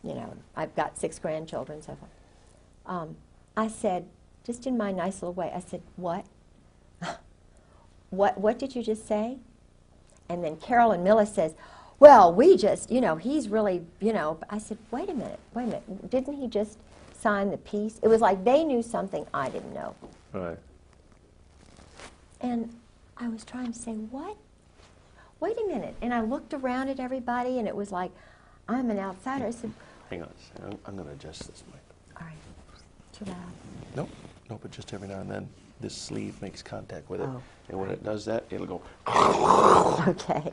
You know, I've got 6 grandchildren, so forth. I said, just in my nice little way, I said, what? what did you just say? And then Carolyn Millis says, well, we just, he's really, I said, wait a minute. Didn't he just sign the peace? It was like they knew something I didn't know. Right. And I was trying to say, what? Wait a minute. And I looked around at everybody, and it was like, I'm an outsider. I said, hang on a second. I'm going to adjust this mic. all right, too loud. Nope. No, but just every now and then, this sleeve makes contact with it. Oh. And when it does that, it'll go. Okay.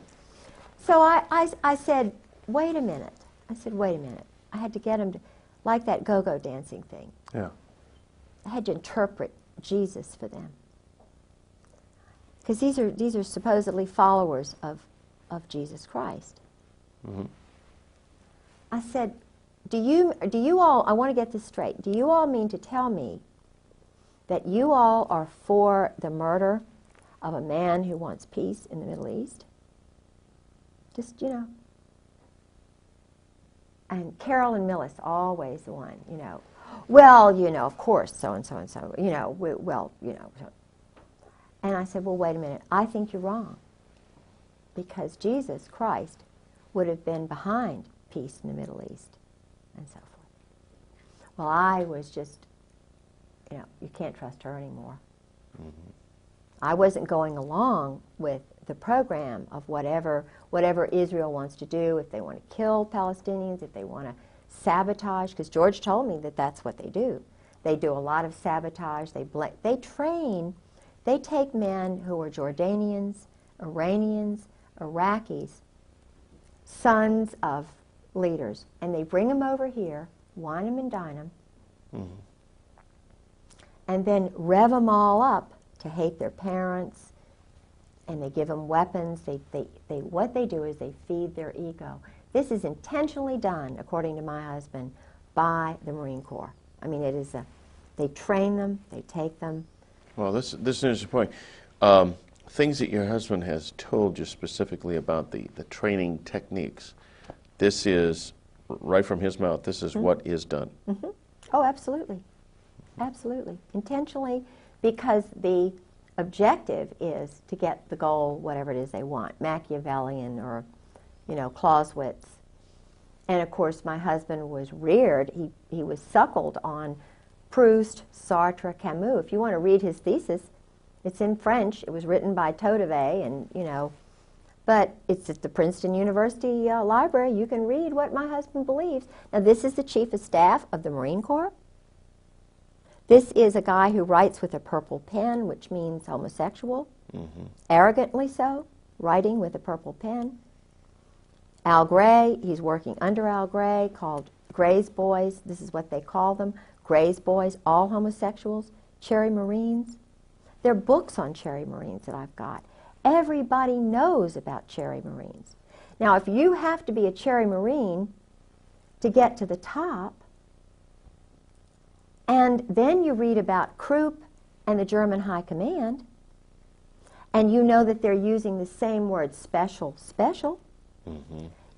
So I said, wait a minute. I said, wait a minute. I had to get him to, like that go-go dancing thing. Yeah. I had to interpret Jesus for them. Because these are supposedly followers of Jesus Christ. Mm-hmm. I said, do you all, I want to get this straight, do you all mean to tell me that you all are for the murder of a man who wants peace in the Middle East? Just, And Carolyn Millis, always the one, well, of course, so-and-so and so, So. And I said, well, wait a minute, I think you're wrong. Because Jesus Christ would have been behind peace in the Middle East, and so forth. Well, I was just, you can't trust her anymore. Mm-hmm. I wasn't going along with the program of whatever Israel wants to do, if they want to kill Palestinians, if they want to sabotage, because George told me that that's what they do. They do a lot of sabotage. They train, they take men who are Jordanians, Iranians, Iraqis, sons of leaders, and they bring them over here, wine them and dine them, Mm-hmm. and then rev them all up to hate their parents, and they give them weapons. What they do is they feed their ego. This is intentionally done, according to my husband, by the Marine Corps. I mean, they train them, they take them. Well, this is an interesting point. Things that your husband has told you specifically about the training techniques. This is, right from his mouth, this is what is done. Mm-hmm. Oh, absolutely. Absolutely. Intentionally, because the objective is to get the goal, whatever it is they want, Machiavellian or, Clausewitz. And of course, my husband was reared, he was suckled on Proust, Sartre, Camus. If you want to read his thesis, it's in French. It was written by Todevay, and, but it's at the Princeton University library. You can read what my husband believes. Now, this is the Chief of Staff of the Marine Corps. This is a guy who writes with a purple pen, which means homosexual, arrogantly so, writing with a purple pen. Al Gray, he's working under Al Gray, called Gray's Boys. This is what they call them, Gray's Boys, all homosexuals. Cherry Marines. There are books on Cherry Marines that I've got. Everybody knows about Cherry Marines. Now, if you have to be a Cherry Marine to get to the top, and then you read about Krupp and the German High Command, and you know that they're using the same word, special.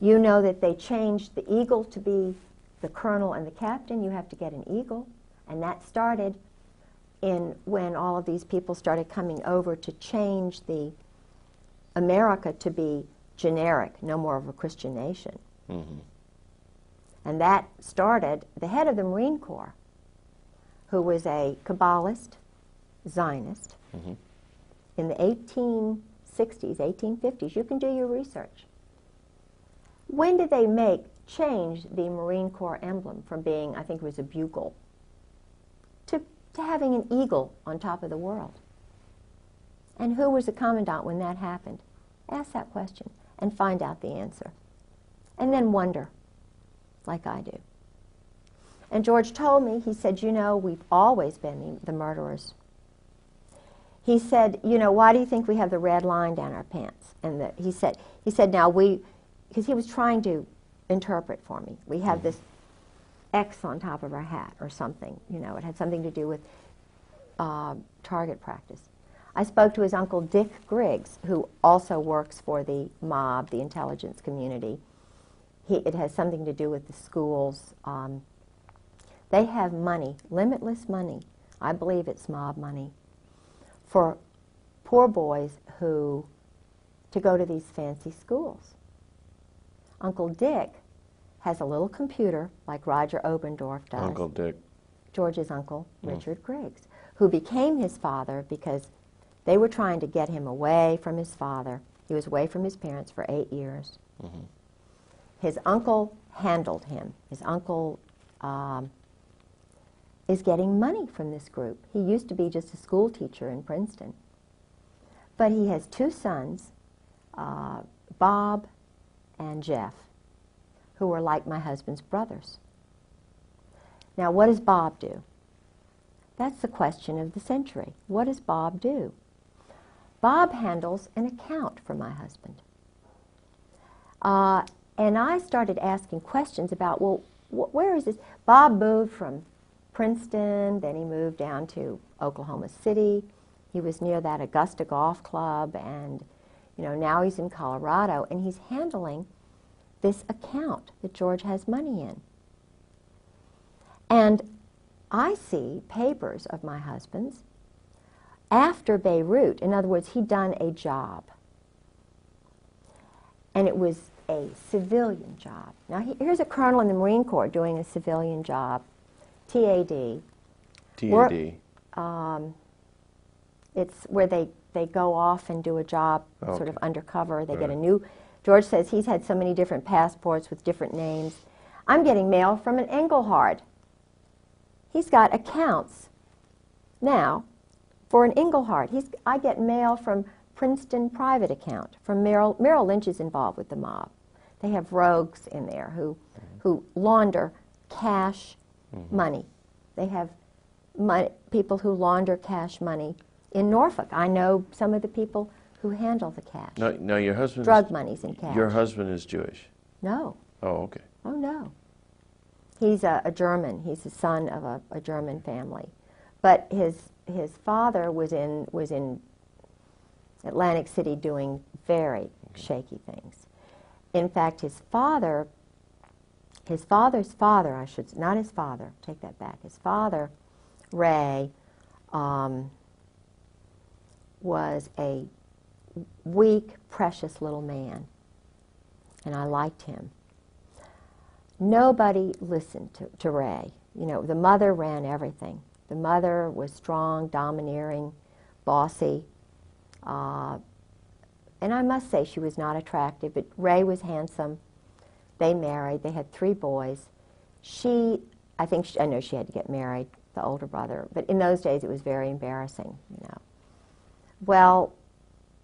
You know that they changed the eagle to be the colonel and the captain. You have to get an eagle. And that started when all of these people started coming over to change the America to be generic, no more of a Christian nation. And that started, the head of the Marine Corps, who was a Kabbalist, Zionist, in the 1860s, 1850s. You can do your research. When did they change the Marine Corps emblem from being, I think it was a bugle, to having an eagle on top of the world? And who was the commandant when that happened? Ask that question and find out the answer. And then wonder, like I do. And George told me, he said, we've always been the murderers. He said, why do you think we have the red line down our pants? And he said, now because he was trying to interpret for me. We have this X on top of our hat or something. It had something to do with target practice. I spoke to his uncle Dick Griggs, who also works for the mob, the intelligence community. It has something to do with the schools. They have money, limitless money. I believe it's mob money, for poor boys to go to these fancy schools. Uncle Dick has a little computer like Roger Obendorf does. Uncle Dick. George's uncle, Richard Griggs, who became his father because they were trying to get him away from his father. He was away from his parents for 8 years. Mm-hmm. His uncle handled him. His uncle is getting money from this group. He used to be just a school teacher in Princeton. But he has 2 sons, Bob and Jeff, who are like my husband's brothers. Now, what does Bob do? That's the question of the century. What does Bob do? Bob handles an account for my husband. And I started asking questions about, well, where is this? Bob moved from Princeton, then he moved down to Oklahoma City. He was near that Augusta Golf Club, and now he's in Colorado, and he's handling this account that George has money in. And I see papers of my husband's after Beirut. In other words, he'd done a job. And it was a civilian job. Now, here's a colonel in the Marine Corps doing a civilian job. TAD. TAD. It's where they go off and do a job sort of undercover. They get a new... George says he's had so many different passports with different names. I'm getting mail from an Engelhard. He's got accounts now for an Engelhard. I get mail from Princeton private account, from Merrill Lynch is involved with the mob. They have rogues in there who launder cash money. They have people who launder cash money in Norfolk. I know some of the people who handle the cash. No, your husband. Drug money's in cash. Your husband is Jewish. No. Oh, okay. Oh, no. He's a German. He's the son of a German family. But his father was in Atlantic City doing very shaky things. In fact, his father's father, not his father, take that back. His father, Ray, was a weak, precious little man, and I liked him. Nobody listened to Ray. The mother ran everything. The mother was strong, domineering, bossy, and I must say she was not attractive, but Ray was handsome. They married. They had 3 boys. I know she had to get married, the older brother, but in those days it was very embarrassing, Well,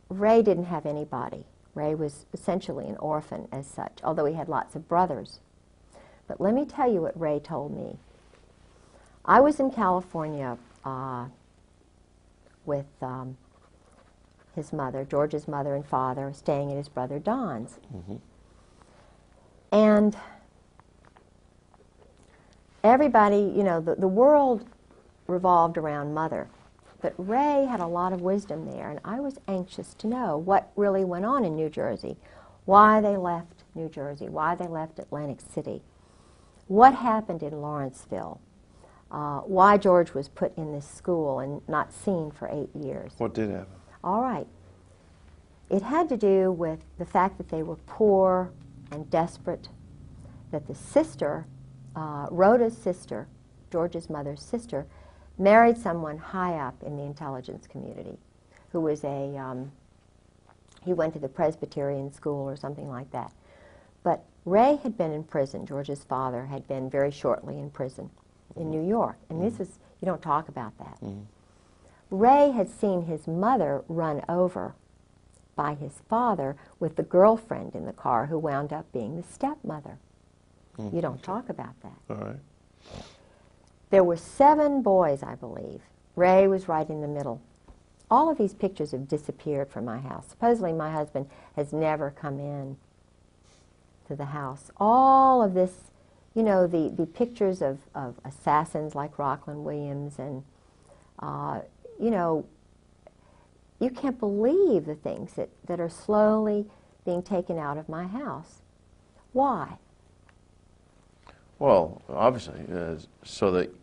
Ray didn't have anybody. Ray was essentially an orphan as such, although he had lots of brothers. But let me tell you what Ray told me. I was in California with his mother, George's mother and father, staying at his brother Don's. Mm-hmm. And everybody, the world revolved around Mother. But Ray had a lot of wisdom there, and I was anxious to know what really went on in New Jersey, why they left New Jersey, why they left Atlantic City, what happened in Lawrenceville, why George was put in this school and not seen for 8 years. What did happen? All right. It had to do with the fact that they were poor and desperate, that the sister, Rhoda's sister, George's mother's sister, married someone high up in the intelligence community who was he went to the Presbyterian school or something like that. But Ray had been in prison. George's father had been very shortly in prison in New York. And this is, you don't talk about that. Ray had seen his mother run over by his father with the girlfriend in the car who wound up being the stepmother. You don't talk about that. All right. There were 7 boys, I believe. Ray was right in the middle. All of these pictures have disappeared from my house. Supposedly my husband has never come in to the house. All of this, the pictures of assassins like Rockland Williams and, you can't believe the things that are slowly being taken out of my house. Why? Well, obviously, so that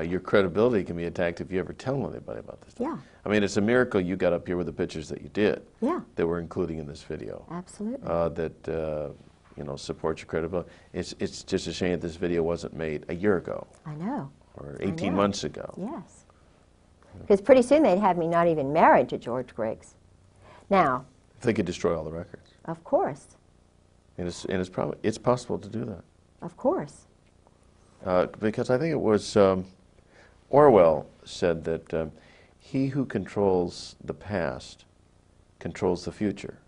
your credibility can be attacked if you ever tell anybody about this. Yeah. I mean, it's a miracle you got up here with the pictures that you did. Yeah. That we're including in this video. Absolutely. That you know, support your credibility. It's just a shame that this video wasn't made a year ago. I know. Or 18 months ago. Yes. Because pretty soon they'd have me not even married to George Griggs. Now. If they could destroy all the records. Of course. And it's possible to do that. Of course. Because I think it was Orwell said that he who controls the past controls the future,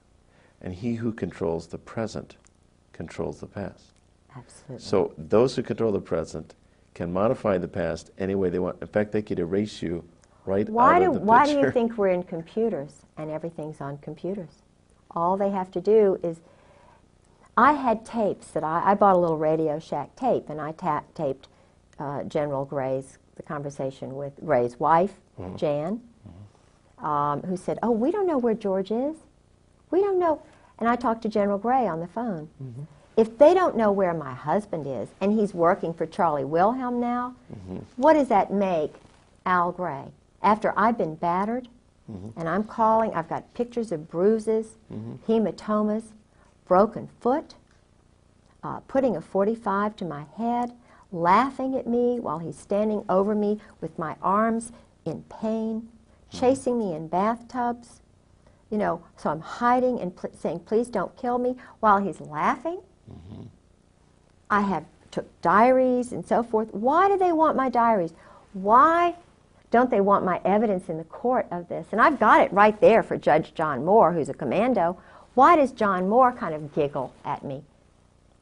and he who controls the present controls the past. Absolutely. So those who control the present can modify the past any way they want. In fact, they could erase you right out of the picture. Why do you think we're in computers and everything's on computers? All they have to do is, I had tapes that I bought a little Radio Shack tape, and I taped General Gray's, the conversation with Gray's wife, Jan, who said, "Oh, we don't know where George is. We don't know." And I talked to General Gray on the phone. If they don't know where my husband is, and he's working for Charlie Wilhelm now, what does that make Al Gray? After I've been battered, and I'm calling, I've got pictures of bruises, hematomas, broken foot, putting a 45 to my head, laughing at me while he's standing over me with my arms in pain, chasing me in bathtubs. You know, so I'm hiding and saying, "Please don't kill me," while he's laughing. I took diaries and so forth. Why do they want my diaries? Why don't they want my evidence in the court of this? And I've got it right there for Judge John Moore, who's a commando. Why does John Moore kind of giggle at me?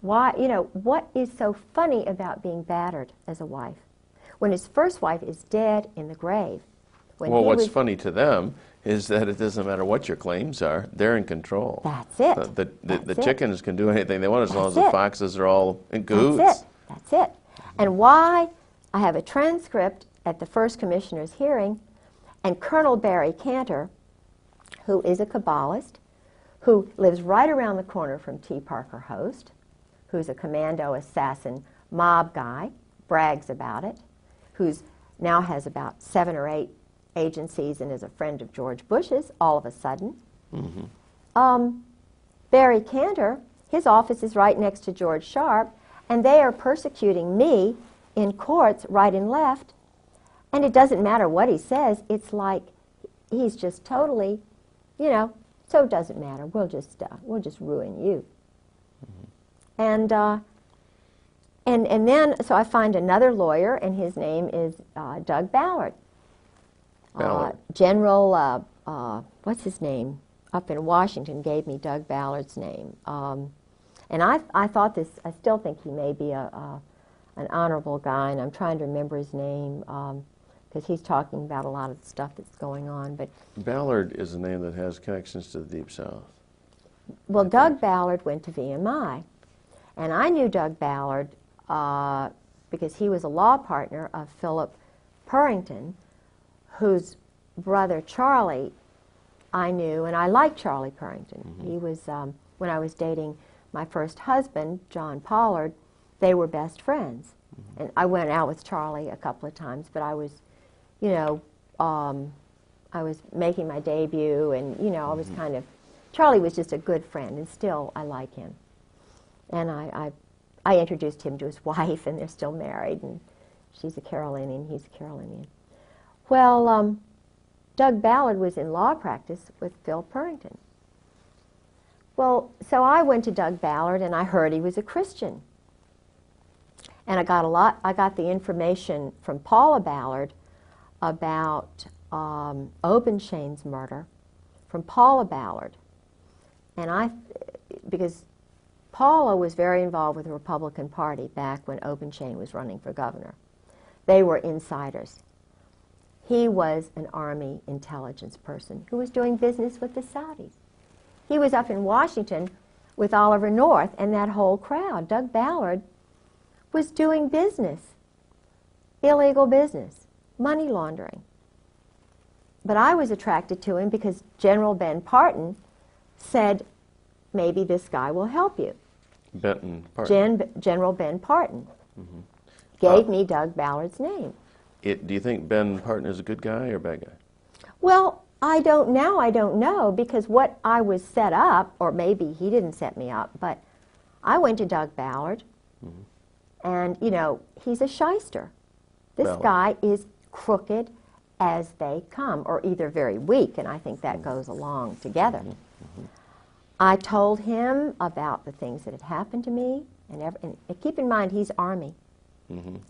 Why, you know, what is so funny about being battered as a wife? When his first wife is dead in the grave. Well, what's funny to them is that it doesn't matter what your claims are, they're in control. That's it. The chickens can do anything they want as long as the foxes are all in cahoots. That's it. That's it. And why I have a transcript at the first commissioner's hearing, and Colonel Barry Cantor, who is a Kabbalist, who lives right around the corner from T. Parker Host, who's a commando assassin mob guy, brags about it, who's now has about 7 or 8 agencies and is a friend of George Bush's all of a sudden. Barry Cantor, his office is right next to George Sharp, and they are persecuting me in courts right and left, and it doesn't matter what he says. It's like he's just totally, you know, so it doesn't matter. We'll just ruin you. And then, so I find another lawyer, and his name is Doug Ballard. General, what's his name, up in Washington gave me Doug Ballard's name. And I thought this, I still think he may be an honorable guy, and I'm trying to remember his name, because he's talking about a lot of the stuff that's going on. But Ballard is a name that has connections to the Deep South. Well, Doug Ballard went to VMI, and I knew Doug Ballard because he was a law partner of Philip Purrington, whose brother Charlie I knew, and I liked Charlie Purrington. He was, when I was dating my first husband, John Pollard, they were best friends. And I went out with Charlie a couple of times, but I was, you know, I was making my debut, and, you know, I was kind of, Charlie was just a good friend, and still I like him. And I introduced him to his wife, and they're still married, and she's a Carolinian, he's a Carolinian. Well, Doug Ballard was in law practice with Phil Purrington. Well, so I went to Doug Ballard, and I heard he was a Christian. And I got the information from Paula Ballard about Obenshain's murder from Paula Ballard. And because Paula was very involved with the Republican Party back when Obenshain was running for governor. They were insiders. He was an Army intelligence person who was doing business with the Saudis. He was up in Washington with Oliver North and that whole crowd. Doug Ballard was doing business, illegal business, money laundering. But I was attracted to him because General Ben Parton said, maybe this guy will help you. Benton Parton. General Ben Parton gave me Doug Ballard's name. Do you think Ben Parton is a good guy or a bad guy? Well, I don't know, because what I was set up, or maybe he didn't set me up, but I went to Doug Ballard, and, you know, he's a shyster. This Ballard. guy is crooked as they come, or either very weak, and I think that goes along together. I told him about the things that had happened to me, and keep in mind, he's Army.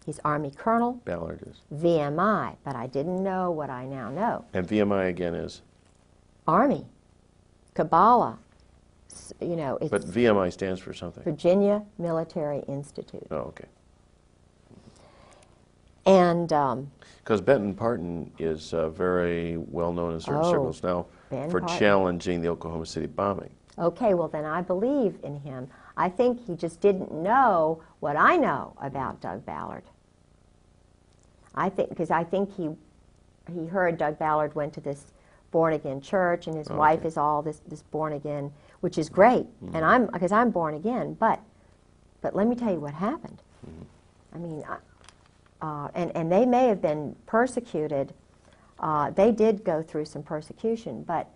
He's Army Colonel. Ballard is. VMI, but I didn't know what I now know. And VMI again is? Army, Kabbalah, you know, it's But VMI stands for something. Virginia Military Institute. Oh, okay. And Because Benton Parton is very well known in certain circles now Ben for Parton. challenging the Oklahoma City bombing. okay, well then I believe in him. I think he just didn't know what I know about Doug Ballard. Because I think he heard Doug Ballard went to this born-again church, and his wife is all this born-again, which is great, and because I'm born again, but let me tell you what happened. I mean, and they may have been persecuted. They did go through some persecution, but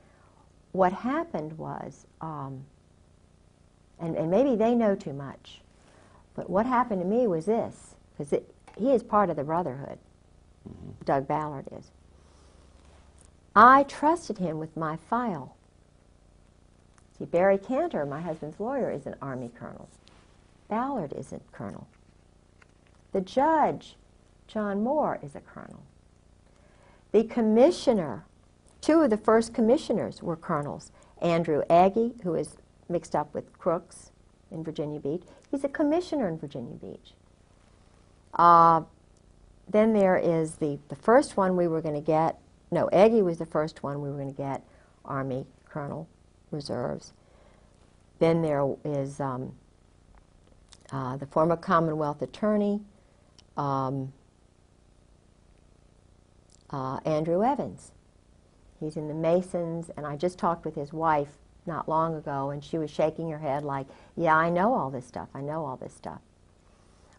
what happened was, and maybe they know too much, but what happened to me was this, because he is part of the Brotherhood, Doug Ballard is. I trusted him with my file. See, Barry Cantor, my husband's lawyer, is an Army colonel. Ballard isn't colonel. The judge, John Moore, is a colonel. The commissioner, two of the first commissioners were colonels. Andrew Agee, who is mixed up with Crooks in Virginia Beach, he's a commissioner in Virginia Beach. Then there is the first one we were going to get. No, Agee was the first one we were going to get, Army Colonel Reserves. Then there is the former Commonwealth Attorney, Andrew Evans. He's in the Masons, and I just talked with his wife not long ago, and she was shaking her head like, yeah, I know all this stuff, I know all this stuff.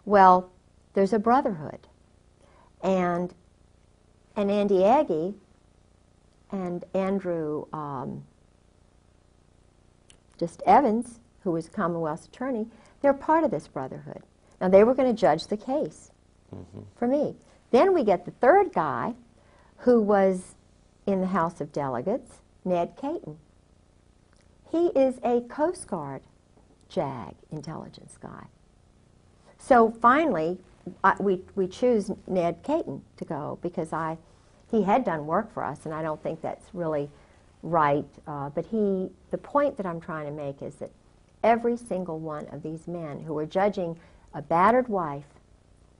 Well, there's a brotherhood. And Andy Agee and Andrew Evans, who was Commonwealth's attorney, they're part of this brotherhood. Now, they were going to judge the case for me. Then we get the third guy, who was in the House of Delegates, Ned Caton. He is a Coast Guard JAG intelligence guy. So finally, we choose Ned Caton to go because he had done work for us, and I don't think that's really right. But the point that I'm trying to make is that every single one of these men who were judging a battered wife,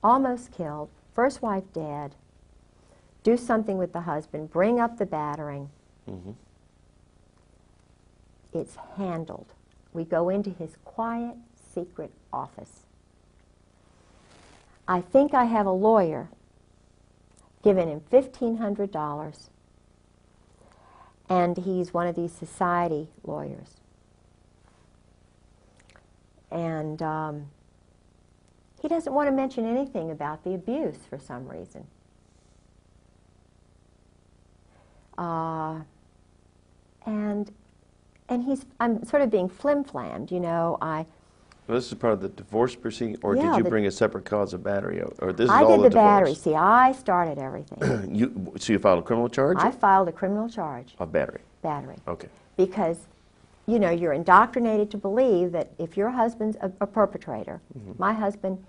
almost killed, first wife dead, do something with the husband, bring up the battering, it's handled. We go into his quiet, secret office. I think I have a lawyer giving him $1,500, and he's one of these society lawyers. And he doesn't want to mention anything about the abuse for some reason. And I'm sort of being flim-flammed, you know. Well, this is part of the divorce proceeding, or Yeah, did you bring a separate cause of battery? Or this is I all did the divorce? battery. See, I started everything. So you filed a criminal charge? I filed a criminal charge. Of battery? Battery. Okay. Because, you know, you're indoctrinated to believe that if your husband's a perpetrator, my husband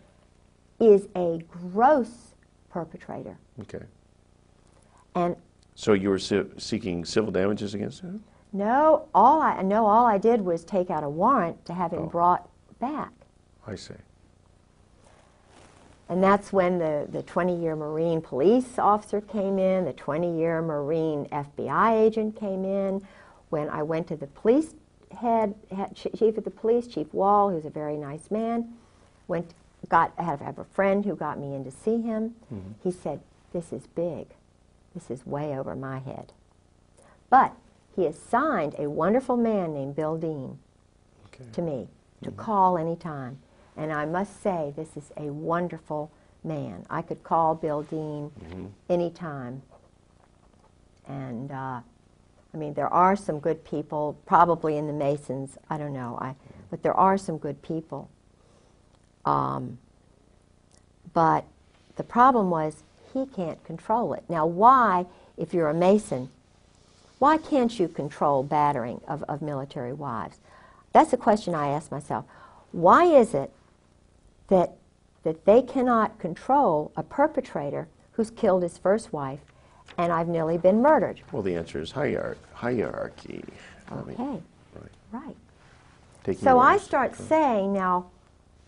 is a gross perpetrator. Okay. And So you were seeking civil damages against him? no, all I did was take out a warrant to have him brought back. I see. And that's when the 20-year Marine police officer came in, the 20-year Marine FBI agent came in. When I went to the police chief of the police, Chief Wall, who's a very nice man, I have a friend who got me in to see him. He said, this is big. This is way over my head. But he assigned a wonderful man named Bill Dean to me to call any time. And I must say, this is a wonderful man. I could call Bill Dean anytime. And, I mean, there are some good people, probably in the Masons, I don't know, but there are some good people. But the problem was he can't control it. Now, why, if you're a Mason, why can't you control battering of military wives? That's a question I ask myself. Why is it that they cannot control a perpetrator who's killed his first wife and I've nearly been murdered? Well, the answer is hierarchy. Okay, right. Taking So I orders. start saying now,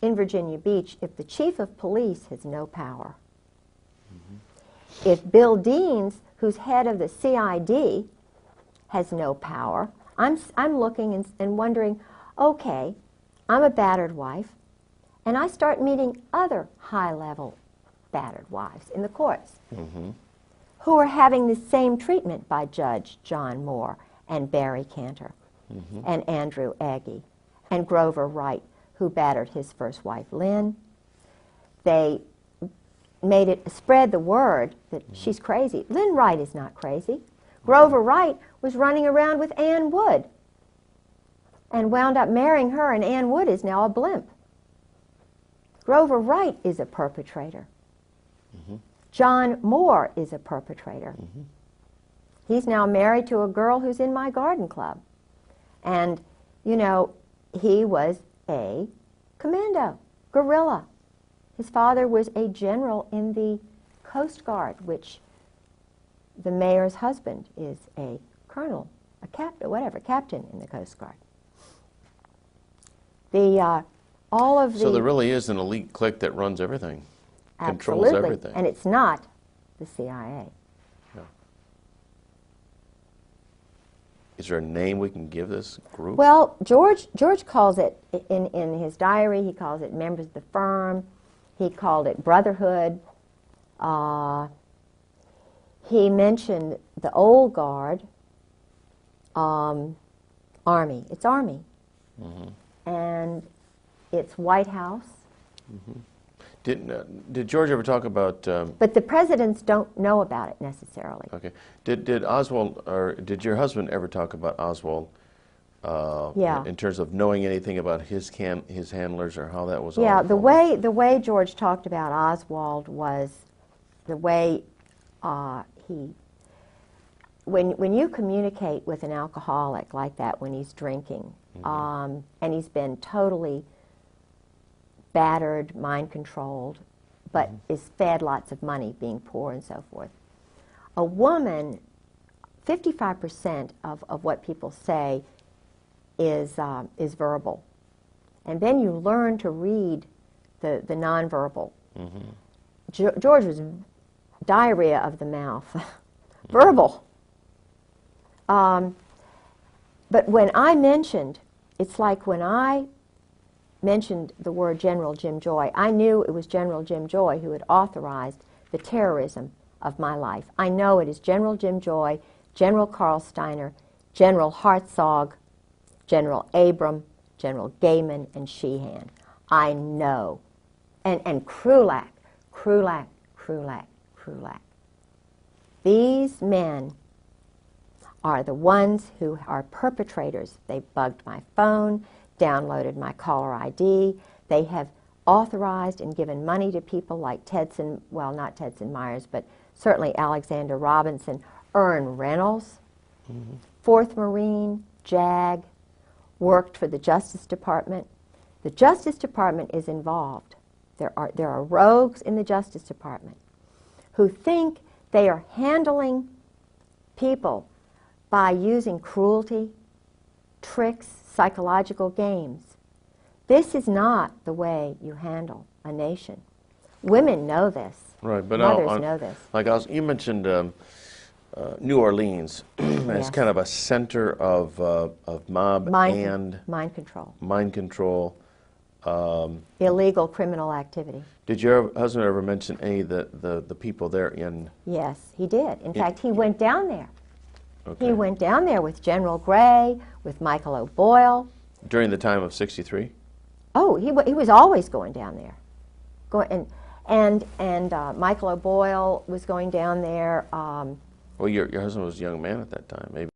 in Virginia Beach, if the chief of police has no power, if Bill Deans, who's head of the CID, has no power, I'm looking and wondering, okay, I'm a battered wife, and I start meeting other high-level battered wives in the courts who are having the same treatment by Judge John Moore and Barry Cantor and Andrew Agee and Grover Wright, who battered his first wife, Lynn. They made it spread the word that she's crazy. Lynn Wright is not crazy. Grover Wright was running around with Ann Wood and wound up marrying her, and Ann Wood is now a blimp. Grover Wright is a perpetrator. John Moore is a perpetrator. He's now married to a girl who's in my garden club. And, you know, he was a commando, guerrilla. His father was a general in the Coast Guard, which the mayor's husband is a colonel, a captain, whatever, captain in the Coast Guard. So there really is an elite clique that runs everything, controls absolutely, everything. and it's not the CIA. No. Is there a name we can give this group? Well, George calls it, in his diary, he calls it members of the firm. He called it brotherhood. He mentioned the old guard, Army. It's Army. And it's White House. Did George ever talk about? But the presidents don't know about it necessarily. Okay. Did Oswald, or did your husband ever talk about Oswald? Yeah. In terms of knowing anything about his handlers or how that was? Yeah. all The way George talked about Oswald was the way when you communicate with an alcoholic like that when he's drinking, and he's been totally battered, mind-controlled, but is fed lots of money, being poor and so forth. A woman, 55% of what people say is verbal. And then you learn to read the nonverbal. George was diarrhea of the mouth, verbal. But when I mentioned, it's like when I mentioned the word General Jim Joy, I knew it was General Jim Joy who had authorized the terrorism of my life. I know it is General Jim Joy, General Carl Steiner, General Hartzog, General Abram, General Gaiman, and Sheehan. I know. And Krulak. These men are the ones who are perpetrators. They bugged my phone, downloaded my caller ID. They have authorized and given money to people like Tedson, well, not Tedson Myers, but certainly Alexander Robinson, Ern Reynolds, 4th Marine, JAG, worked for the Justice Department. The Justice Department is involved. There are rogues in the Justice Department who think they are handling people by using cruelty, tricks, psychological games. This is not the way you handle a nation. Women know this. Right, but mothers know this. Like you mentioned New Orleans as Yes. kind of a center of mob and mind control, illegal criminal activity. Did your husband ever mention any of the people there in? Yes, he did. In fact, he went down there. Okay. He went down there with General Gray, with Michael O'Boyle. During the time of '63? Oh, he was always going down there. And Michael O'Boyle was going down there. Well, your husband was a young man at that time, maybe.